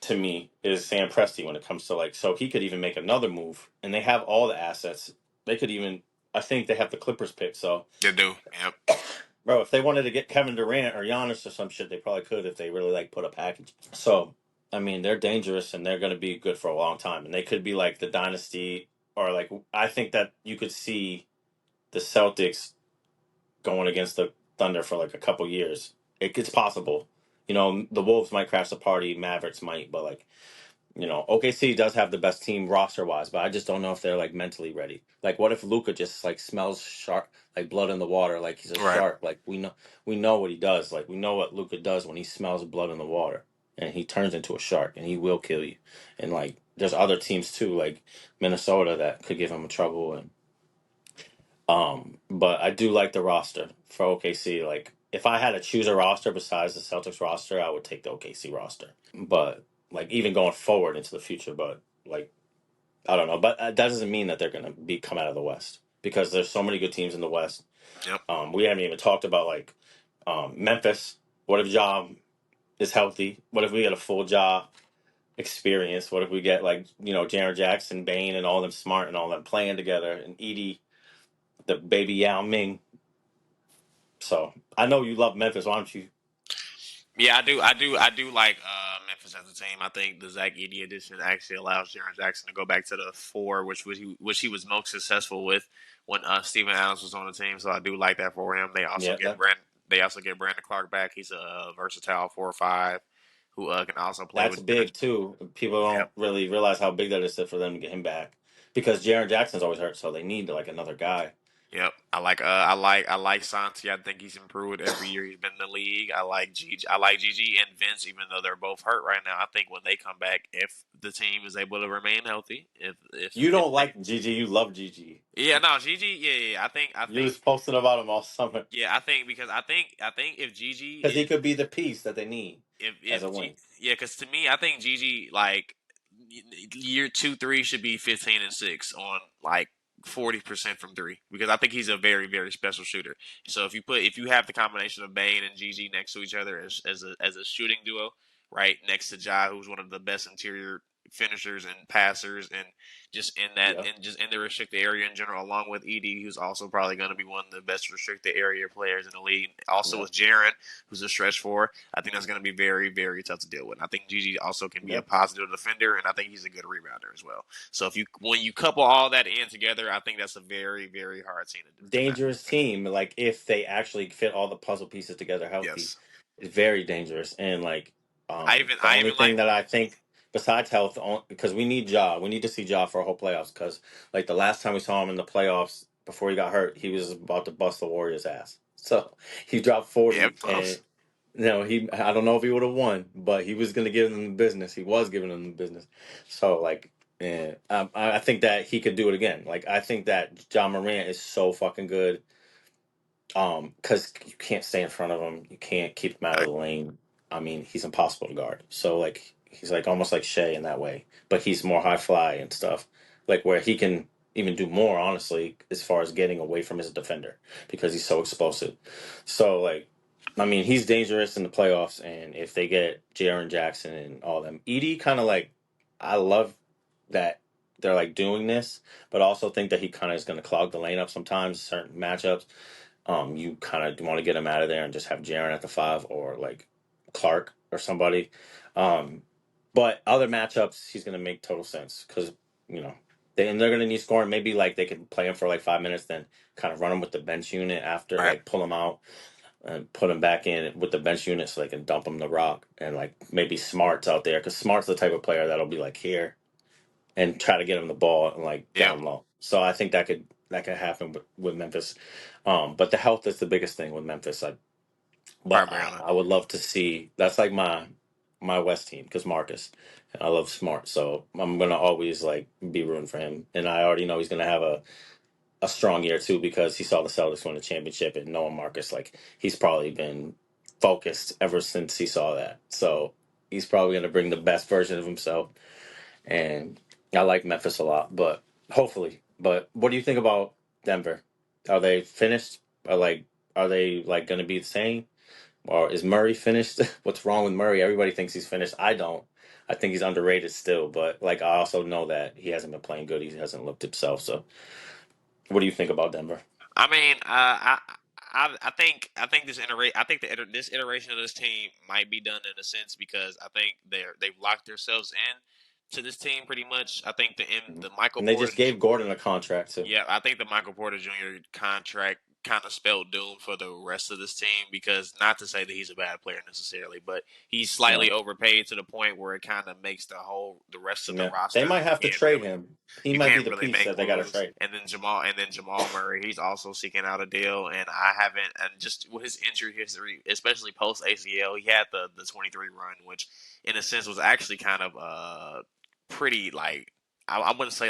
to me is Sam Presti when it comes to like so he could even make another move and they have all the assets. They could even I think they have the Clippers pick. So They do. Yep. bro, if they wanted to get Kevin Durant or Giannis or some shit, they probably could if they really like put a package. So I mean they're dangerous and they're gonna be good for a long time. And they could be like the dynasty or like I think that you could see the Celtics going against the Thunder for like a couple years. It's possible. The Wolves might crash the party, Mavericks might, but like OKC does have the best team roster wise, but I just don't know if they're like mentally ready. Like, what if Luca just like smells shark, like blood in the water, like he's a Right. shark? Like we know what he does. Like we know what Luca does when he smells blood in the water, and he turns into a shark, and he will kill you. And like, there's other teams too, like Minnesota, that could give him trouble. And but I do like the roster for OKC. Like, if I had to choose a roster besides the Celtics roster, I would take the OKC roster. But like even going forward into the future, but like I don't know, but that doesn't mean that they're going to be come out of the West because there's so many good teams in the West. Yep. We haven't even talked about like Memphis. What if Ja is healthy? What if we get a full Ja experience? What if we get like Jaren Jackson, Bane, and all them smart and all them playing together, and Edie, the baby Yao Ming. So I know you love Memphis. Why don't you? Yeah, I do. I do like Memphis as a team. I think the Zach Edey addition actually allows Jaren Jackson to go back to the four, which he was most successful with when Steven Adams was on the team. So I do like that for him. They also Yeah, get Brandon Clark back. He's a versatile 4 or 5 who can also play that's with Jaren. big too. People don't Yep. really realize how big that is for them to get him back because Jaren Jackson's always hurt, so they need like another guy. Yep, I like Santi. I think he's improved every year he's been in the league. I like Gigi and Vince, even though they're both hurt right now. I think when they come back, if the team is able to remain healthy, You if don't they, like Gigi, you love Gigi. yeah, no, Gigi, yeah. I You think, was posting about him all summer yeah, because I think if Gigi because he is could be the piece that they need as a wing. yeah, because to me, I think Gigi like year 2, 3 should be 15 and 6 on like 40% from three because I think he's a very very special shooter. So if you have the combination of Bane and Gigi next to each other as a shooting duo, right next to Ja, who's one of the best interior finishers and passers and Yeah, just in the restricted area in general, along with Edie, who's also probably going to be one of the best restricted area players in the league. Also yeah, with Jaren, who's a stretch four. I think that's going to be very, very tough to deal with. I think Gigi also can be yeah. a positive defender, and I think he's a good rebounder as well. So when you couple all that in together, I think that's a very, very hard team to match. Dangerous team. Like if they actually fit all the puzzle pieces together healthy, Yes, it's very dangerous. And like the I only even like thing that I think besides health, because we need we need to see for a whole playoffs. Because like the last time we saw him in the playoffs before he got hurt, he was about to bust the Warriors' ass. So he dropped yeah 40, and close. I don't know if he would have won, but he was going to give them the business. He was giving them the business. So like, yeah, I think that he could do it again. Like I think that John Morant is so fucking good. Because you can't stay in front of him, you can't keep him out of the lane. I mean, he's impossible to guard. So like, he's like almost like Shea in that way, but he's more high fly and stuff, like where he can even do more honestly as far as getting away from his defender because he's so explosive. So like, I mean, he's dangerous in the playoffs, and if they get Jaren Jackson and all them, Edie kind of like, I love that they're like doing this, but also think that he kind of is going to clog the lane up sometimes certain matchups. You kind of want to get him out of there and just have Jaren at the five or like Clark or somebody. Um, but other matchups, he's going to make total sense because you know they're going to need scoring. Maybe like they can play him for like 5 minutes, then kind of run him with the bench unit after, Right. like pull him out and put him back in with the bench unit so they can dump him the rock and like maybe Smart's out there because Smart's the type of player that'll be like here and try to get him the ball and like Yeah. down low. So I think that could happen with Memphis. But the health is the biggest thing with Memphis. But Primarily. I would love to see that's like my West team because Marcus. I love Smart, so I'm gonna always like be rooting for him, and I already know he's gonna have a strong year too because he saw the Celtics win the championship, and knowing Marcus, like he's probably been focused ever since he saw that. So he's probably gonna bring the best version of himself, and I like Memphis a lot, but hopefully. But what do you think about Denver? Are they finished? Are they like gonna be the same? Or is Murray finished? What's wrong with Murray? Everybody thinks he's finished. I don't. I think he's underrated still, but like I also know that he hasn't been playing good. He hasn't looked himself. So, what do you think about Denver? I mean, I think this iteration of this team might be done in a sense because I think they've locked themselves in to this team pretty much. I think Mhm. the Michael And they Porter just gave Gordon a contract too. Yeah, I think the Michael Porter Jr. contract kind of spelled doom for the rest of this team because not to say that he's a bad player necessarily, but he's slightly No, overpaid to the point where it kind of makes the rest of the yeah, they roster might have to trade him. He you might be can't the really piece make that they got to moves. trade. And then Jamal Murray, he's also seeking out a deal, and I haven't. And just with his injury history, especially post ACL, he had the 23 run, which in a sense was actually kind of pretty like I wouldn't say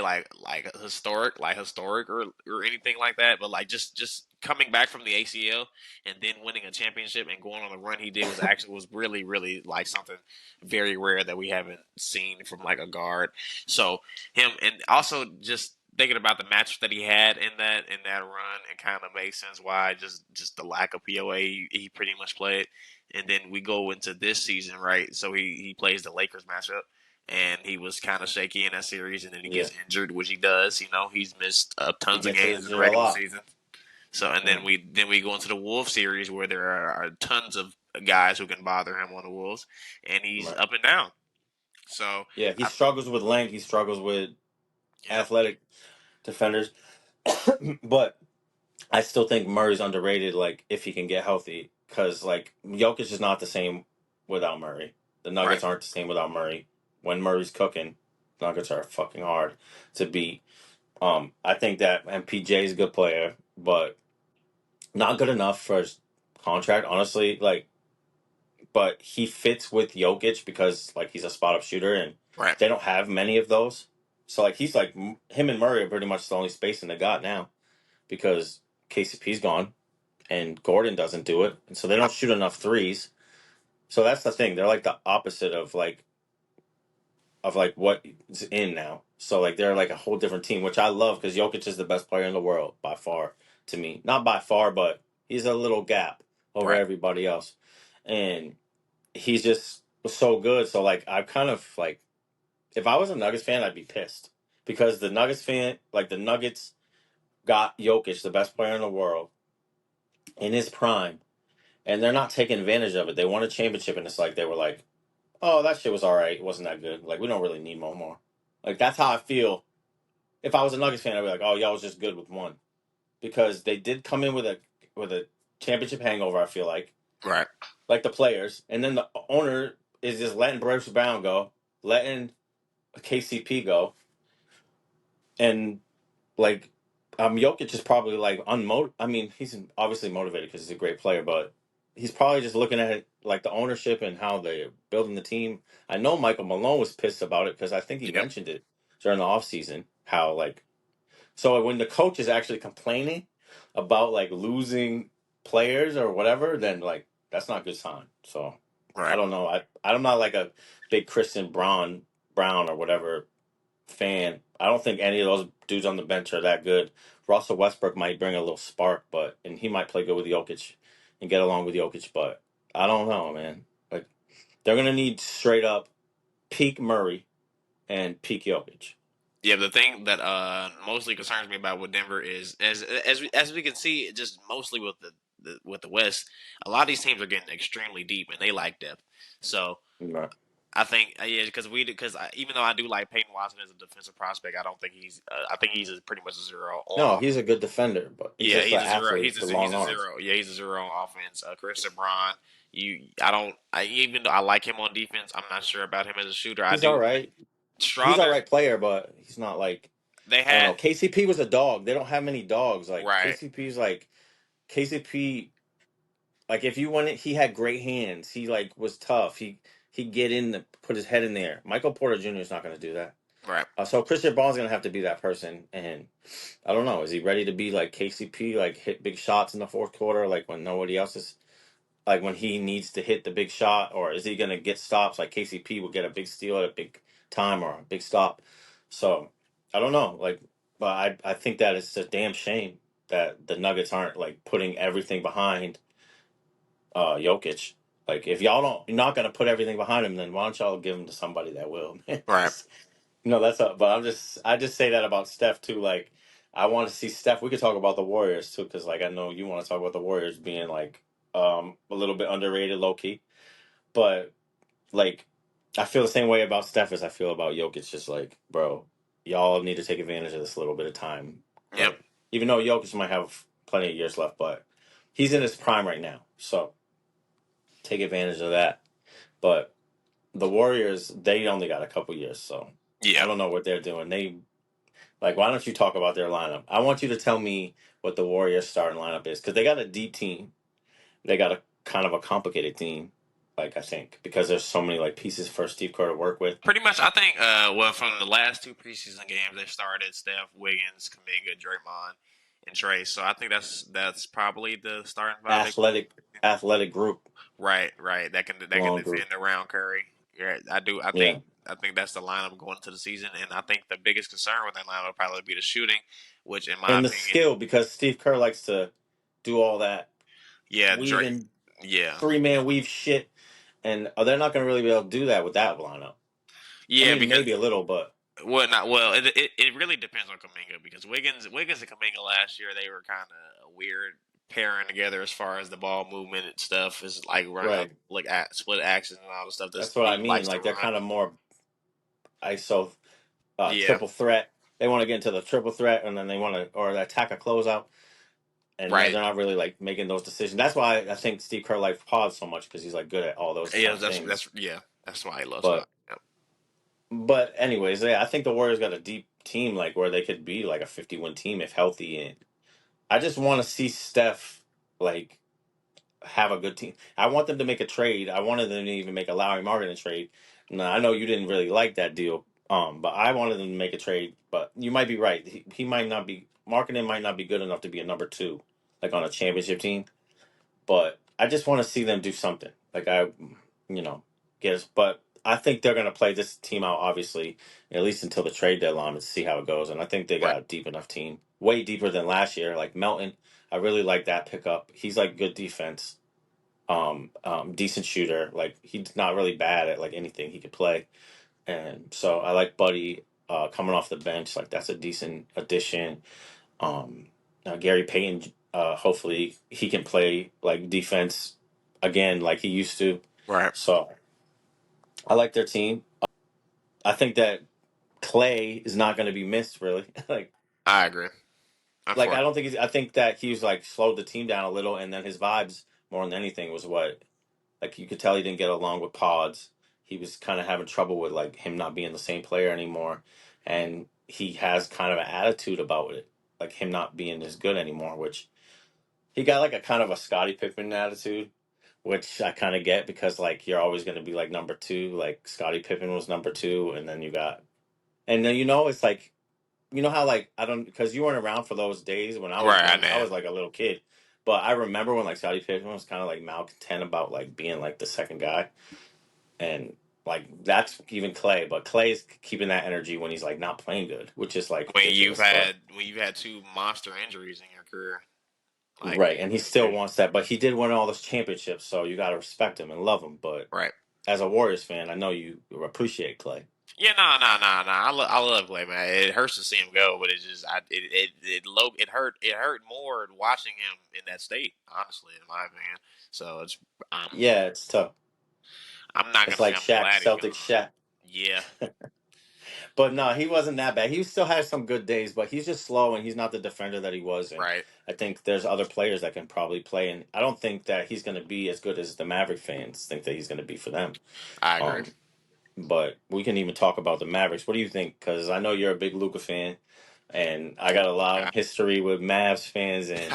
historic or anything like that, but like just coming back from the ACL and then winning a championship and going on the run he did was really like something very rare that we haven't seen from like a guard. So him and also just thinking about the match that he had in that run, it kind of makes sense why just the lack of POA he pretty much played. And then we go into this season, right? So he plays the Lakers matchup and he was kind of shaky in that series, and then he Yeah, gets injured, which he does. You know, he's missed he tons of gets games in the injured a regular lot. season. So, and Yeah, then we go into the Wolves series where there are tons of guys who can bother him on the Wolves, and he's right. up and down. So, Yeah, he I, struggles with length. He struggles with yeah, athletic defenders, but I still think Murray's underrated. Like if he can get healthy, because like Jokic is not the same without Murray. The right, Nuggets aren't the same without Murray. When Murray's cooking, Nuggets are fucking hard to beat. I think that MPJ is a good player, but not good enough for his contract, honestly. Like, but he fits with Jokic because like he's a spot up shooter, and right. they don't have many of those. So like he's like him and Murray are pretty much the only spacing they got now because KCP's gone and Gordon doesn't do it, and so they I, don't shoot enough threes. So that's the thing. They're like the opposite of like what's in now. So like they're like a whole different team, which I love because Jokic is the best player in the world by far to me. Not by far, but he's a little gap over right. everybody else, and he's just so good. So like I kind of like if I was a Nuggets fan, I'd be pissed because the Nuggets got Jokic, the best player in the world, in his prime, and they're not taking advantage of it. They won a championship, and it's like they were like, "Oh, that shit was all right. It wasn't that good. Like we don't really need no more." Like that's how I feel. If I was a Nuggets fan, I'd be like, "Oh, y'all was just good with one," because they did come in with a championship hangover. I feel Right. like the players, and then the owner is just letting Bruce Brown go, letting KCP go, and like Jokic is probably like unmotivated. I mean, he's obviously motivated because he's a great player, but he's probably just looking at it like the ownership and how they're building the team. I know Michael Malone was pissed about it because I think he Yep. mentioned it during the offseason. How like so when the coach is actually complaining about like losing players or whatever, then like that's not a good sign. So I Right. don't know. I'm not like a big Brown or whatever fan. I don't think any of those dudes on the bench are that good. Russell Westbrook might bring a little spark, and he might play good with Jokic and get along with Jokic, but I don't know, man. Like they're gonna need straight up peak Murray and peak Jokic. Yeah, the thing that mostly concerns me about with Denver is as we can see, just mostly with the West, a lot of these teams are getting extremely deep and they like depth. So Right. I think yeah, because even though I do like Peyton Watson as a defensive prospect, I don't think he's I think he's pretty much a zero No, on. he's a good defender, but he's Yeah, just an he's a zero. athlete with He's long a arms. zero. Yeah, he's a zero on offense. Christian Braun, I don't. Even though I like him on defense, I'm not sure about him as a shooter. I He's all do. right. He's all Strawther, right player, but he's not like they I don't had know. KCP was a dog. They don't have many dogs. Like right, KCP's like KCP. Like if you wanted, he had great hands. He like was tough. He get in the put his head in there. Michael Porter Jr. is not going to do that. right, So Christian Braun's going to have to be that person. And I don't know. Is he ready to be like KCP? Like hit big shots in the fourth quarter? Like when nobody else is like when he needs to hit the big shot, or is he going to get stops like KCP will get a big steal at a big time or a big stop? So I don't know. Like, but I think that it's a damn shame that the Nuggets aren't like putting everything behind Jokic. Like if y'all don't, you're not going to put everything behind him, then why don't y'all give him to somebody that will? Man? right. That's a. But I just say that about Steph too. Like I want to see Steph. We could talk about the Warriors too, because like I know you want to talk about the Warriors being like a little bit underrated, low key. But like, I feel the same way about Steph as I feel about Jokic. Just like, bro, y'all need to take advantage of this little bit of time. Yep, Like, even though Jokic might have plenty of years left, but he's in his prime right now, so take advantage of that. But the Warriors, they only got a couple years, so I yeah. don't know what they're doing. They like, why don't you talk about their lineup? I want you to tell me what the Warriors starting lineup is because they got a deep team. They got a kind of a complicated team. Like I think because there's so many like pieces for Steve Kerr to work with. Pretty much, I think. Well, from the last two preseason games, they started Steph, Wiggins, Kaminga, Draymond, and Trey. So I think that's probably the starting five. Athletic, athletic group, Right, right. That can long group. defend around Curry. Yeah, I do. Yeah, I think that's the lineup going into the season, and I think the biggest concern with that lineup will probably be the shooting, which, in my and the opinion, skill because Steve Kerr likes to do all that yeah, weaving, yeah, 3-man weave shit, and they're not going to really be able to do that with that lineup. I yeah, mean, because maybe a little, but well, not well. It really depends on Kaminga because Wiggins and Kaminga last year they were kind of weird pairing together as far as the ball movement and stuff is like running up right. like split actions and all the stuff that That's what I Steve mean. likes to Like they're run. kind of more ISO Yeah, triple threat. They want to get into the triple threat, and then they want to or attack a closeout, and right. they're not really like making those decisions. That's why I think Steve Kerr likes Pod so much because he's like good at all those kind Yeah, of things. that's yeah, that's why he loves Pod. But anyways, yeah, I think the Warriors got a deep team like where they could be like a 50-win team if healthy, and I just want to see Steph like have a good team. I want them to make a trade. I wanted them to even make a Lowry Marketing trade. Now, I know you didn't really like that deal, but I wanted them to make a trade. But you might be right. He might not be marketing might not be good enough to be a number two, like on a championship team. But I just want to see them do something. Like you know, guess. But I think they're gonna play this team out, obviously, at least until the trade deadline and see how it goes. And I think they Right, got a deep enough team, way deeper than last year. Like Melton, I really like that pickup. He's like good defense, decent shooter. Like he's not really bad at like anything he could play. And so I like Buddy coming off the bench. Like that's a decent addition. Gary Payton, hopefully he can play like defense again like he used to. right. So I like their team. I think that Clay is not going to be missed really. I agree. Like I Unfortunately, don't think I think that he's like slowed the team down a little, and then his vibes more than anything was what like you could tell he didn't get along with Pods. He was kind of having trouble with like him not being the same player anymore, and he has kind of an attitude about it, like him not being as good anymore. Which he got like a kind of a Scottie Pippen attitude, which I kind of get because like you're always going to be like number two. Like Scottie Pippen was number two, and then you got, and then it's like how like I don't because you weren't around for those days when I was right? I young. I know. was like a little kid, But I remember when like Scottie Pippen was kind of like malcontent about like being like the second guy, and like that's even Clay. But Clay's keeping that energy when he's like not playing good, which is like ridiculous. But when you've had two monster injuries in your career, like right, and he still wants that. But he did win all those championships, so you got to respect him and love him. But right. as a Warriors fan, I know you appreciate Clay. Yeah, nah. I love Clay, man. It hurts to see him go, but it just it hurt more watching him in that state. Honestly, in my opinion. So um Yeah, it's tough. I'm not It's gonna say like I'm Shaq, glad he's Celtic gone. Shaq. Yeah, But no, he wasn't that bad. He still has some good days, but he's just slow and he's not the defender that he was. And right. I think there's other players that can probably play. And I don't think that he's going to be as good as the Maverick fans think that he's going to be for them. I agree. Um, but we can even talk about the Mavericks. What do you think? Because I know you're a big Luca fan, and I got a lot of Yeah. history with Mavs fans, and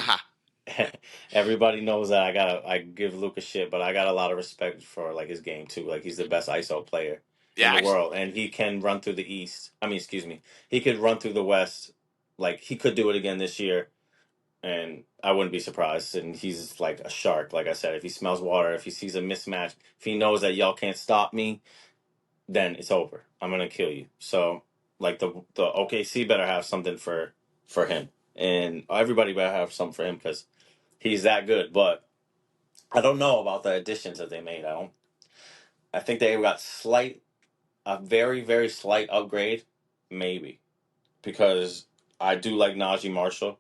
everybody knows that I give Luca shit, but I got a lot of respect for like his game too. Like he's the best ISO player in Yeah, the actually, world, and he can run through the East. I mean, excuse me, he could run through the West. Like he could do it again this year, and I wouldn't be surprised. And he's like a shark. Like I said, if he smells water, if he sees a mismatch, if he knows that y'all can't stop me, then it's over. I'm gonna kill you. So like the OKC better have something for him, and everybody better have something for him because he's that good. But I don't know about the additions that they made. I don't. I think they got a very very slight upgrade, maybe because I do like Najee Marshall.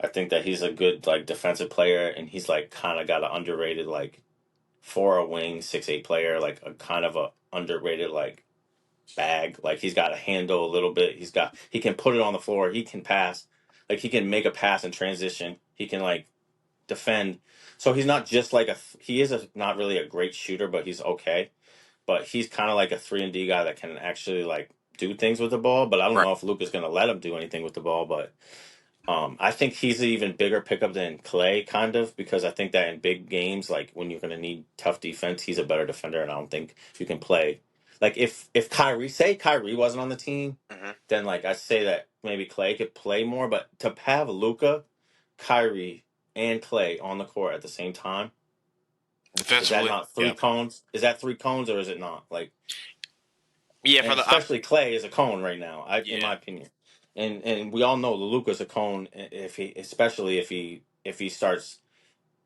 I think that he's a good like defensive player, and he's like kind of got an underrated like for a wing 6'8" player, like a kind of a underrated like bag. Like he's got a handle a little bit. He can put it on the floor. He can pass. Like he can make a pass in transition. He can like defend. So he's not just like he is not really a great shooter, but he's okay. But he's kind of like a 3-and-D guy that can actually like do things with the ball. But I don't right. know if Luka's going to let him do anything with the ball. But I think he's an even bigger pickup than Clay, kind of, because I think that in big games, like when you're going to need tough defense, he's a better defender, and I don't think you can play. Like if Kyrie wasn't on the team, Hmm. then like I say that maybe Clay could play more. But to have Luca, Kyrie, and Clay on the court at the same time, is that Defensively, not three yeah, cones? Is that three cones or is it not? Like, yeah. and especially Clay is a cone right now, in Yeah, my opinion. And we all know Luka's a cone if he, especially if he starts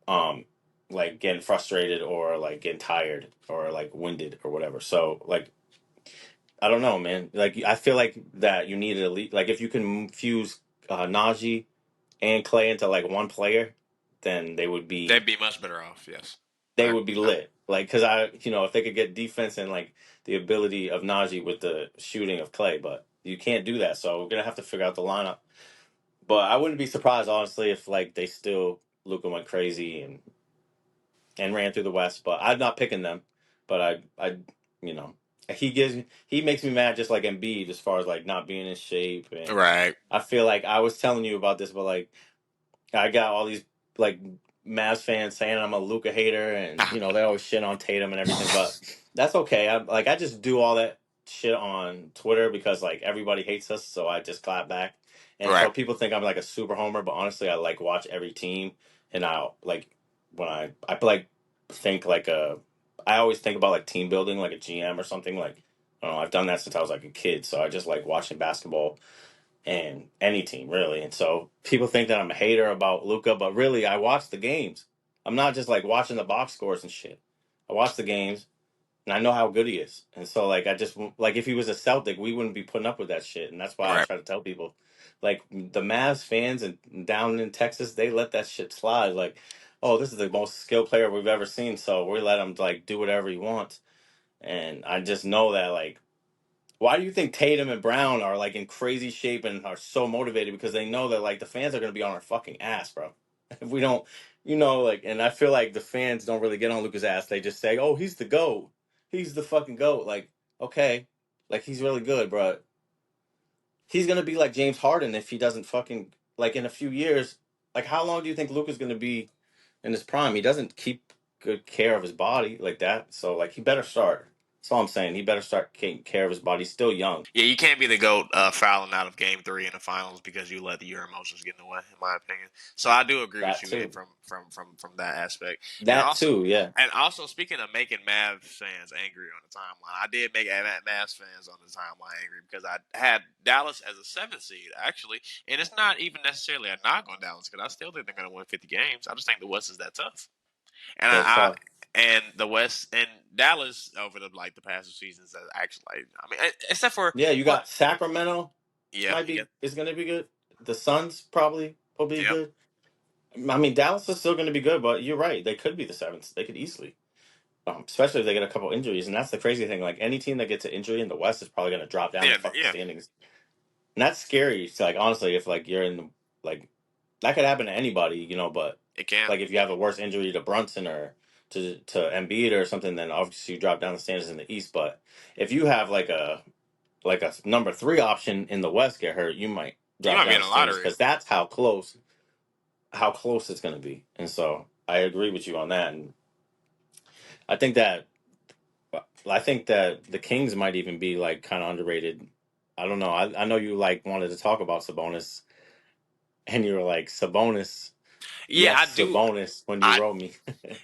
um like getting frustrated or like getting tired or like winded or whatever. So like I don't know, man. Like I feel like that you need a elite. Like if you can fuse Najee and Clay into like one player, then they'd be much better off. Yes, they would be lit. Like, because if they could get defense and like the ability of Najee with the shooting of Clay, but you can't do that. So we're gonna have to figure out the lineup. But I wouldn't be surprised, honestly, if like they still Luka went crazy and ran through the West. But I'm not picking them. But you know, he makes me mad just like Embiid as far as like not being in shape, and right. I feel like I was telling you about this, but like I got all these like Mavs fans saying I'm a Luca hater, and they always shit on Tatum and everything, but that's okay. I just do all that shit on Twitter because like everybody hates us, so I just clap back. And Right, so people think I'm like a super homer, but honestly, I like watch every team, and I like when I like think like I always think about like team building, like a GM or something. Like I don't know, I've done that since I was like a kid, so I just like watching basketball and any team really. And so people think that I'm a hater about Luca, but really I watch the games. I'm not just like watching the box scores and shit. I watch the games and I know how good he is. And so like I just like if he was a Celtic, we wouldn't be putting up with that shit. And that's why I right, try to tell people, like the Mavs fans and down in Texas, they let that shit slide. Like, oh, this is the most skilled player we've ever seen, so we let him like do whatever he wants. And I just know that like why do you think Tatum and Brown are like in crazy shape and are so motivated? Because they know that like the fans are gonna be on our fucking ass, bro. If we don't, like, and I feel like the fans don't really get on Luca's ass. They just say, "Oh, he's the goat. He's the fucking goat." Like, okay, like he's really good, bro. He's gonna be like James Harden if he doesn't fucking like in a few years. Like, how long do you think Luca's gonna be in his prime? He doesn't keep good care of his body like that. So like, he better start. That's all I'm saying. He better start taking care of his body. He's still young. Yeah, you can't be the GOAT fouling out of Game 3 in the finals because you let your emotions get in the way, in my opinion. So I do agree with That you too. from that aspect. And That also, too. Yeah. speaking of making Mavs fans angry on the timeline, I did make Mavs fans on the timeline angry because I had Dallas as a 7th seed, actually. And it's not even necessarily a knock on Dallas because I still think they're going to win 50 games. I just think the West is that tough. And Yeah, it's tough. and the West and Dallas over the past 2 seasons has actually, I mean, except for Yeah, you what? got Sacramento. Yeah, Might yeah, be is going to be good. The Suns probably will be yep. good. I mean, Dallas is still going to be good, but you're right. They could be the seventh. They could easily, especially if they get a couple injuries. And that's the crazy thing. Like any team that gets an injury in the West is probably going to drop down the Yeah, fucking yeah, standings. And that's scary. So, like honestly, if like you're in the like that could happen to anybody, But it can. like if you have a worse injury to Brunson or to Embiid or something, then obviously you drop down the standings in the East. But if you have like a number three option in the West get hurt, you might You drop might be down in the the standings lottery. because that's how close it's going to be. And so I agree with you on that. And I think that I think that the Kings might even be like kind of underrated. I don't know. I know you like wanted to talk about Sabonis, and you were like Sabonis, Yeah, I yes, do. Sabonis when you I wrote me.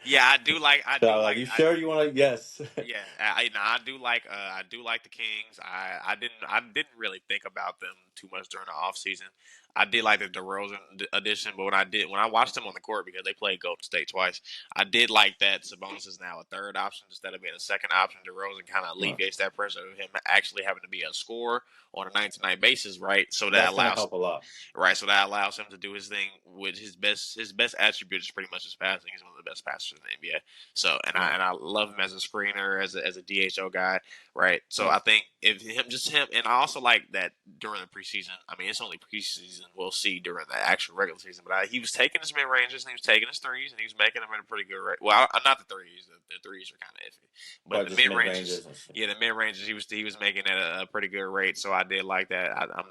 yeah, I do like. I So I do was like, like. you sure you want to? Yes. Yeah, I do like. I do like the Kings. I didn't really think about them too much during the off season. I did like the DeRozan addition, but when I watched them on the court because they played Golden State twice, I did like that Sabonis is now a third option instead of being a second option. DeRozan kind of Well, alleviates that pressure of him actually having to be a scorer on a night to night basis, right? So that that's going to allows help a lot. right? So that allows him to do his thing with his best attribute is pretty much his passing. He's one of the best passers in the NBA. So Yeah. and I love him as a screener, as a DHO guy, right? So Yeah. I think if him, and I also like that during the preseason. I mean, it's only preseason. We'll see during the actual regular season. But he was taking his mid ranges and he was taking his threes and he was making them at a pretty good rate. Well, not the threes. The threes are kind of iffy, but But the just mid mid ranges. ranges and shit. Yeah, the mid ranges he was making at a pretty good rate, so I did like that. I'm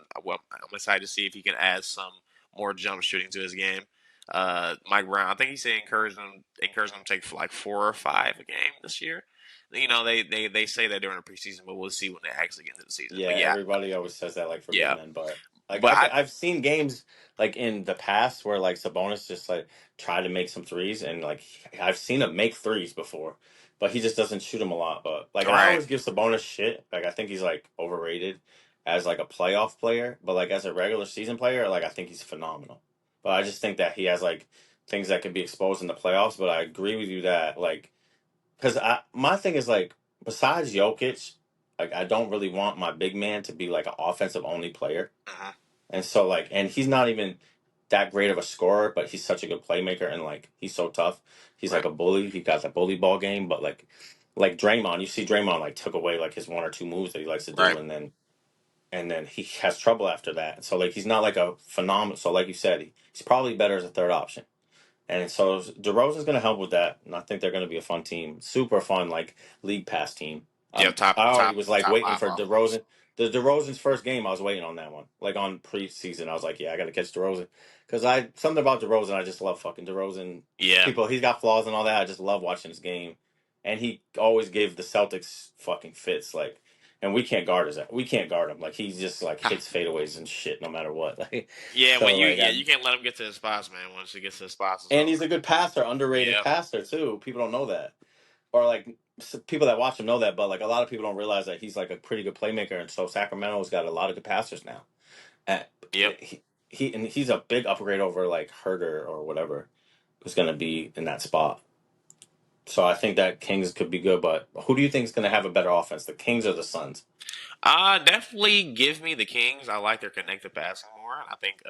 excited to see if he can add some more jump shooting to his game. Mike Brown, I think he said encouraging him to take like 4 or 5 a game this year. They say that during the preseason, but we'll see when they actually get into the season. But Yeah, yeah, everybody always says that like for big yeah, men, but like but I've seen games like in the past where like Sabonis just like tried to make some threes and like I've seen him make threes before, but he just doesn't shoot them a lot. But like I right, always give Sabonis shit. Like I think he's like overrated as like a playoff player, but like as a regular season player, like I think he's phenomenal. But I just think that he has like things that can be exposed in the playoffs. But I agree with you that like because my thing is like besides Jokic, like I don't really want my big man to be like an offensive only player, uh-huh, and so like and he's not even that great of a scorer, but he's such a good playmaker and like he's so tough. He's like right, a bully. He got the bully ball game, but like Draymond, you see Draymond like took away like his one or two moves that he likes to do, right. and then he has trouble after that. So like he's not like a phenomenal. So like you said, he's probably better as a third option. And so DeRozan's going to help with that, and I think they're going to be a fun team, super fun, like league pass team. Yeah, I already top was like top waiting 5 for offense. DeRozan. The DeRozan's first game, I was waiting on that one. Like on preseason, I was like, yeah, I got to catch DeRozan because I something about DeRozan, I just love fucking DeRozan. Yeah, People, he's got flaws and all that. I just love watching his game, and he always gave the Celtics fucking fits. Like, and we can't guard his. We can't guard him. Like he just like hits fadeaways and shit no matter what. Like, yeah. so like You can't let him get to his spots, man. Once he gets to his spots, it's and he's a over. good passer, underrated Yeah, passer too. People don't know that, or like people that watch him know that, but like a lot of people don't realize that he's like a pretty good playmaker. And so Sacramento's got a lot of good passers now. And yep. he's a big upgrade over like Herder or whatever who's going to be in that spot. So I think that Kings could be good, but who do you think is going to have a better offense, the Kings or the Suns? Definitely give me the Kings. I like their connected passing more. I think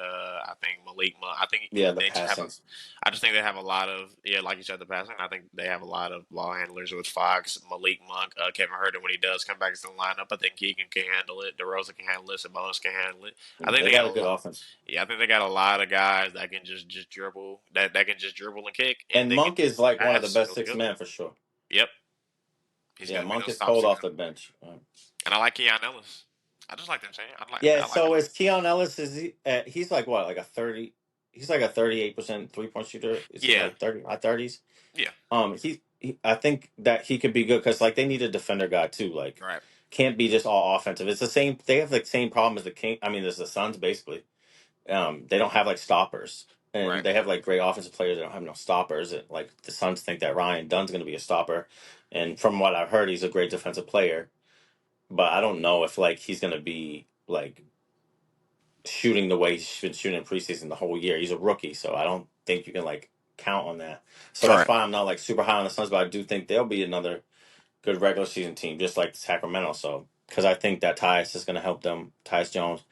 Malik Monk. I think Yeah, the they just have a. passing. I just think they have a lot of like you said, the passing. I think they have a lot of ball handlers with Fox, Malik Monk, Kevin Herter when he does come back into the lineup. I think Keegan can handle it. DeRozan can handle it. Sabonis can handle it. I think They they got got a a good lot. offense. Yeah, I think they got a lot of guys that can just dribble that can just dribble and kick, and And they can Monk is like one of the pass best really six good. men for sure. Yep, he's Yeah, gonna be Monk no is stop cold six, off the bench. and I like Keon Ellis. I just like them saying. Yeah, I like so him. is Keon Ellis he's like what, like a 30 he's like a 38% 3-point shooter. Is he Yeah, like 30 high 30s? yeah. He I think that he could be good because like they need a defender guy too. Like Right. can't be just all offensive. It's the same. They have the same problem as the King. I mean, there's the Suns basically. They don't have like stoppers, and Right. they have like great offensive players. They don't have no stoppers. Like the Suns think that Ryan Dunn's going to be a stopper, and from what I've heard, he's a great defensive player. But I don't know if like he's going to be like shooting the way he's been shooting in preseason the whole year. He's a rookie, so I don't think you can like count on that. So that's Right. why I'm not like super high on the Suns, but I do think they'll be another good regular season team, just like Sacramento. So because I think that Tyus is going to help them, Tyus Jones.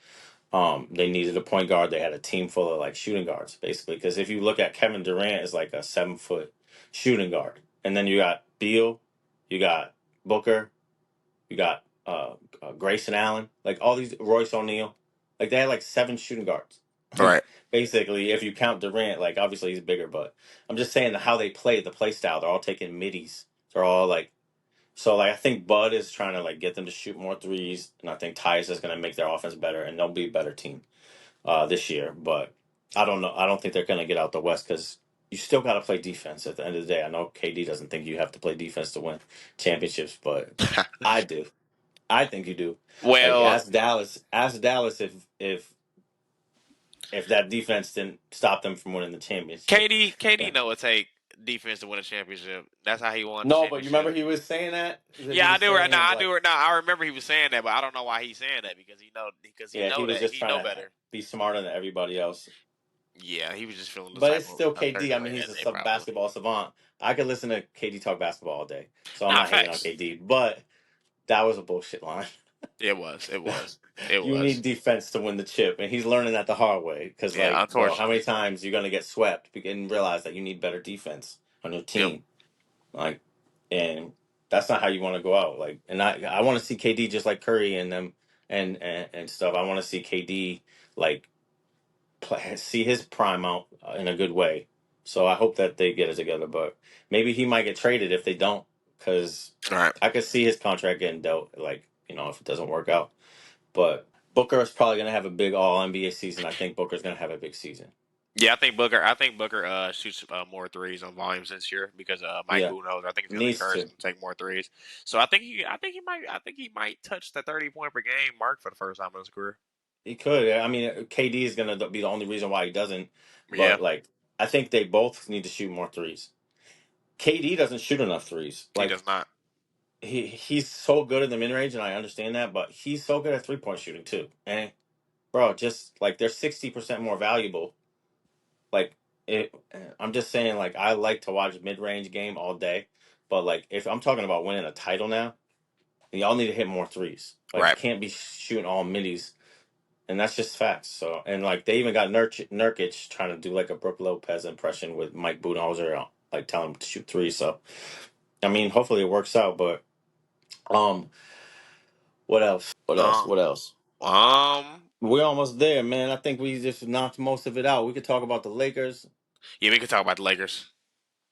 They needed a point guard. They had a team full of like shooting guards, basically. Because if you look at Kevin Durant is like a 7 foot shooting guard, and then you got Beal, you got Booker, you got Grayson Allen, like all these Royce O'Neal, like they had like 7 shooting guards. Like Right. basically, if you count Durant, like obviously he's bigger, but I'm just saying how they play, the play style. They're all taking middies. They're all like so. Like I think Bud is trying to like get them to shoot more threes, and I think Tyus is going to make their offense better, and they'll be a better team this year. But I don't know. I don't think they're going to get out the West because you still got to play defense at the end of the day. I know KD doesn't think you have to play defense to win championships, but I do. I think you do. Like Well, ask Dallas. Ask Dallas if that defense didn't stop them from winning the championship. KD Yeah. know it take defense to win a championship. That's how he won the No, but you remember championship. he was saying that. He Yeah, I was do. saying No, he was I like, do. No, I remember he was saying that, but I don't know why he's saying that because he yeah, he know was that just he know trying to better. be smarter than everybody else. Yeah, he was just feeling the But type it's still of KD. I Kurt mean, he's Durant, a they sub probably. basketball savant. I could listen to KD talk basketball all day, so I'm Nah, not hating on facts. KD. But that was a bullshit line. It was. It was. It You was. need defense to win the chip, and he's learning that the hard way. Because, Yeah, like, bro, how many unfortunately. times you're gonna get swept and realize that you need better defense on your Yep. team? Like, and that's not how you want to go out. Like, and I want to see KD just like Curry and them and stuff. I want to see KD like see his prime out in a good way. So I hope that they get it together. But maybe he might get traded if they don't, because All right. I could see his contract getting dealt. Like, if it doesn't work out. But Booker is probably going to have a big All NBA season. I think Booker's going to have a big season. Yeah, I think Booker. I think Booker shoots more threes on volumes this year because Mike Yeah, Budenholzer. I think he's going to needs encourage to. him to take more threes. So I think he. I think he might. I think he might touch the 30 point per game mark for the first time in his career. He could. I mean, KD is going to be the only reason why he doesn't. Yeah, But like, I think they both need to shoot more threes. KD doesn't shoot enough threes. he Like does not. he's so good in the mid range, and I understand that, but he's so good at 3 point shooting too. And bro, just like they're 60% more valuable. Like it, I'm just saying, like I like to watch mid range game all day, but like if I'm talking about winning a title now, y'all need to hit more threes. Like you Right. can't be shooting all middies, and that's just facts. So and like they even got Nurkic trying to do like a Brook Lopez impression with Mike Budenholzer, like telling him to shoot threes. So I mean, hopefully it works out. But um, what else? What else? Uh, What else? um. We're almost there, man. I think we just knocked most of it out. We could talk about the Lakers. Yeah, we could talk about the Lakers.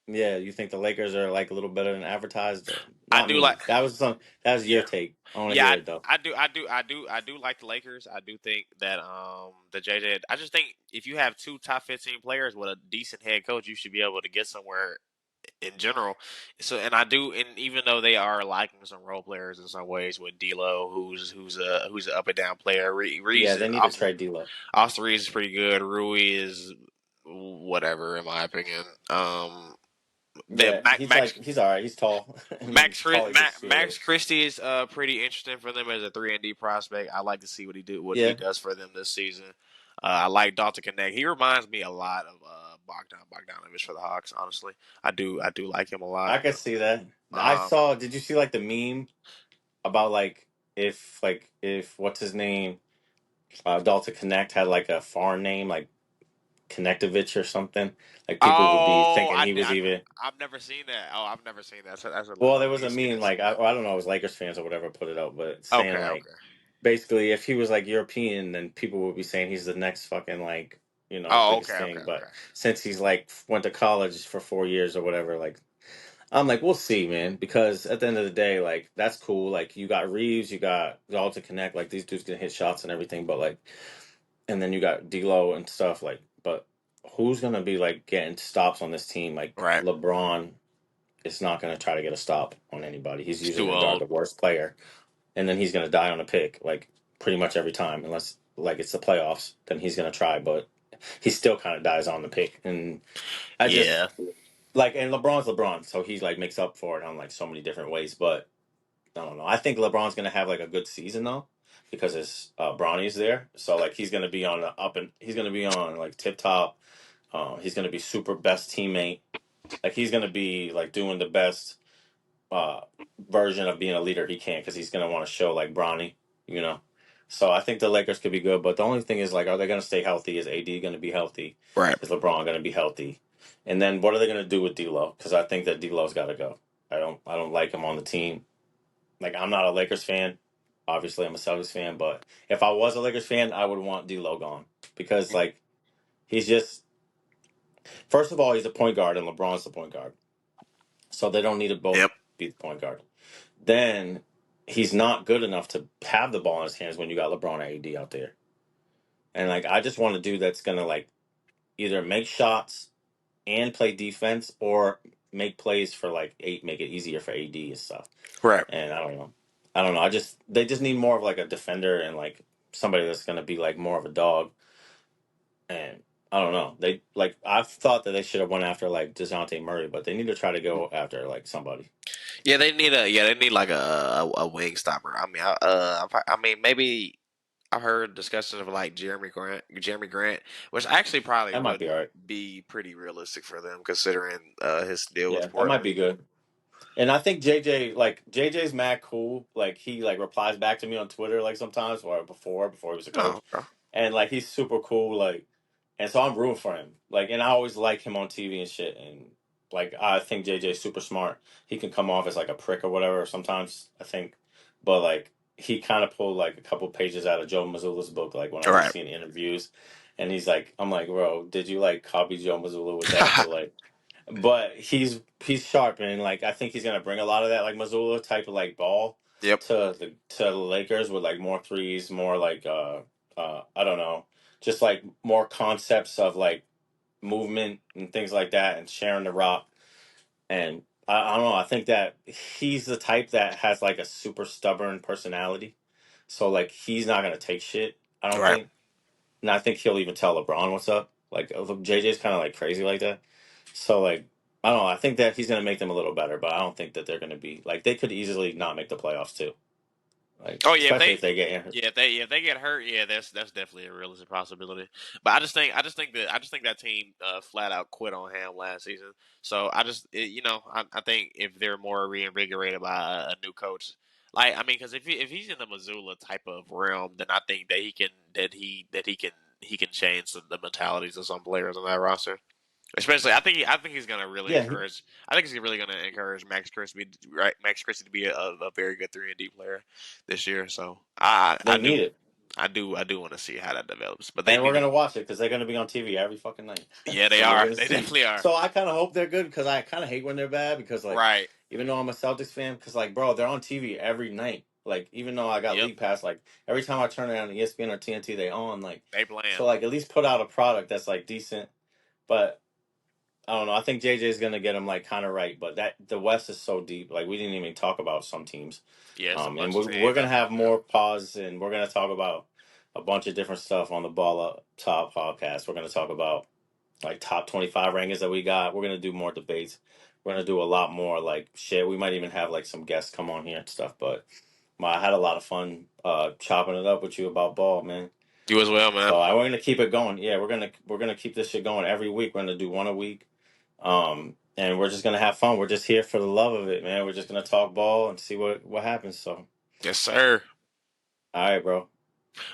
Yeah, you think the Lakers are like a little better than advertised? I Not do like. me. That was your Yeah. take. I want to Yeah, hear it though. I do like the Lakers. I do think that the JJ. I just think if you have two top 15 players with a decent head coach, you should be able to get somewhere in general. So, and I do, and even though they are lacking some role players in some ways with D'Lo, who's an up and down player, Yeah, Reeves, they need to trade D'Lo. Austin Reeves is pretty good. Rui is whatever in my opinion. Yeah, Max he's all right. He's tall. I mean, tall. He can shoot a Max little. Christie is pretty interesting for them as a 3-and-D prospect. I like to see what he Yeah, does for them this season. I like Dalton Connect. He reminds me a lot of Bogdanovich for the Hawks. Honestly, I do like him a lot. I could see that. I Um, saw. Did you see like the meme about if what's his name? Dalton Connect had like a foreign name like Connectovich or something. Like people would be oh, thinking he was even. I've never seen that. Oh, I've never seen that. So that's a Well, there you was need a to send meme that to like me. I don't know, it was Lakers fans or whatever put it out, but saying Okay, like okay, basically if he was like European, then people would be saying he's the next fucking like oh, biggest okay, okay, thing. But okay. since he's like went to college for 4 years or whatever, like I'm like we'll see, man. Because at the end of the day, like that's cool. Like you got Reeves, you got all to connect. Like these dudes can hit shots and everything, but like and then you got D'Lo and stuff like. But who's gonna be like getting stops on this team? Like Right. LeBron is not going to try to get a stop on anybody. He's He's usually too going to guard old. the worst player, and then he's going to die on a pick, like pretty much every time, unless like it's the playoffs. Then he's going to try, but he still kind of dies on the pick, and I just Yeah. like and LeBron's LeBron, so he like makes up for it on like so many different ways. But I don't know. I think LeBron's going to have like a good season though, because his Bronny's there, so like he's going to be on the up and he's going to be on like tip top. He's going to be super best teammate. Like he's going to be like doing the best uh, version of being a leader he can because he's going to want to show like Bronny, you know. So I think the Lakers could be good, but the only thing is like, are they going to stay healthy? Is AD going to be healthy? Right. Is LeBron going to be healthy? And then what are they going to do with D'Lo? Because I think that D'Lo's got to go. I don't like him on the team. Like I'm not a Lakers fan. Obviously, I'm a Celtics fan, but if I was a Lakers fan, I would want D'Lo gone because like he's just first of all he's a point guard and LeBron's the point guard, so they don't need to both Yep. be the point guard. Then he's not good enough to have the ball in his hands when you got LeBron and AD out there. And like I just want a dude that's gonna like either make shots and play defense or make plays for like eight, make it easier for AD and stuff. Right. And I don't know. I don't know. They just need more of like a defender and like somebody that's gonna be like more of a dog. And I don't know. They like I thought that they should have went after like DeJounte Murray, but they need to try to go after like somebody. Yeah, they need like a wing stopper. I mean, I mean maybe I've heard discussions of like Jeremy Grant, which actually probably That might would be all right. be pretty realistic for them considering his deal Yeah, with that might Portland. be good. And I think JJ, like JJ's mad cool. Like he like replies back to me on Twitter like sometimes or before he was a coach, Oh, okay. and like he's super cool. Like, and so I'm rooting for him. Like, and I always like him on TV and shit. And like I think JJ's super smart. He can come off as like a prick or whatever sometimes. I think, but like he kind of pulled like a couple pages out of Joe Mazzulla's book. Like when I All was right. seeing interviews, and he's like, I'm like, bro, did you like copy Joe Mazzulla with that? But like. But he's sharp and like I think he's gonna bring a lot of that like Missoula type of like ball Yep. to the Lakers with like more threes, more like I don't know, just like more concepts of like movement and things like that and sharing the rock. And I don't know, I think that he's the type that has like a super stubborn personality. So like he's not gonna take shit, I All don't right. think. And I think he'll even tell LeBron what's up. Like JJ's kind of like crazy like that. So like I don't know. I think that he's gonna make them a little better, but I don't think that they're gonna be like they could easily not make the playoffs too. Like Oh yeah, especially if they get injured. if they get hurt, yeah, that's definitely a realistic possibility. But I just think that team flat out quit on Ham last season. So I think if they're more reinvigorated by a new coach, like I mean, because if he's in the Missoula type of realm, then I think that he can change the mentalities of some players on that roster. Especially, I think he's gonna really Yeah, encourage. I think he's really gonna encourage Max Christie to be a very good 3-and-D player this year. So they need it, I do want to see how that develops. But they and we're need, gonna watch it because they're gonna be on TV every fucking night. yeah, they So we're are. gonna They see. definitely are. So I kind of hope they're good because I kind of hate when they're bad because like Right. even though I'm a Celtics fan, because like bro, they're on TV every night. Like even though I got Yep. League Pass, like every time I turn around ESPN or TNT, they on like They playing. so like at least put out a product that's like decent. But I don't know. I think JJ's gonna get him like kind of right, but that the West is so deep. Like we didn't even talk about some teams, Yeah, it's a and bunch of we're teams. gonna That's have yeah. more pause, and we're gonna talk about a bunch of different stuff on the Ball Up Top podcast. We're gonna talk about like top 25 rankings that we got. We're gonna do more debates. We're gonna do a lot more like shit. We might even have like some guests come on here and stuff. But I had a lot of fun chopping it up with you about ball, man. You as well, man. So we're gonna keep it going. Yeah, we're gonna keep this shit going every week. We're gonna do one a week. And we're just gonna have fun. We're just here for the love of it, man. We're just gonna talk ball and see what happens. So, Yes, sir. all right, bro.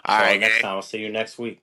All Till right, next gang. time. I'll see you next week.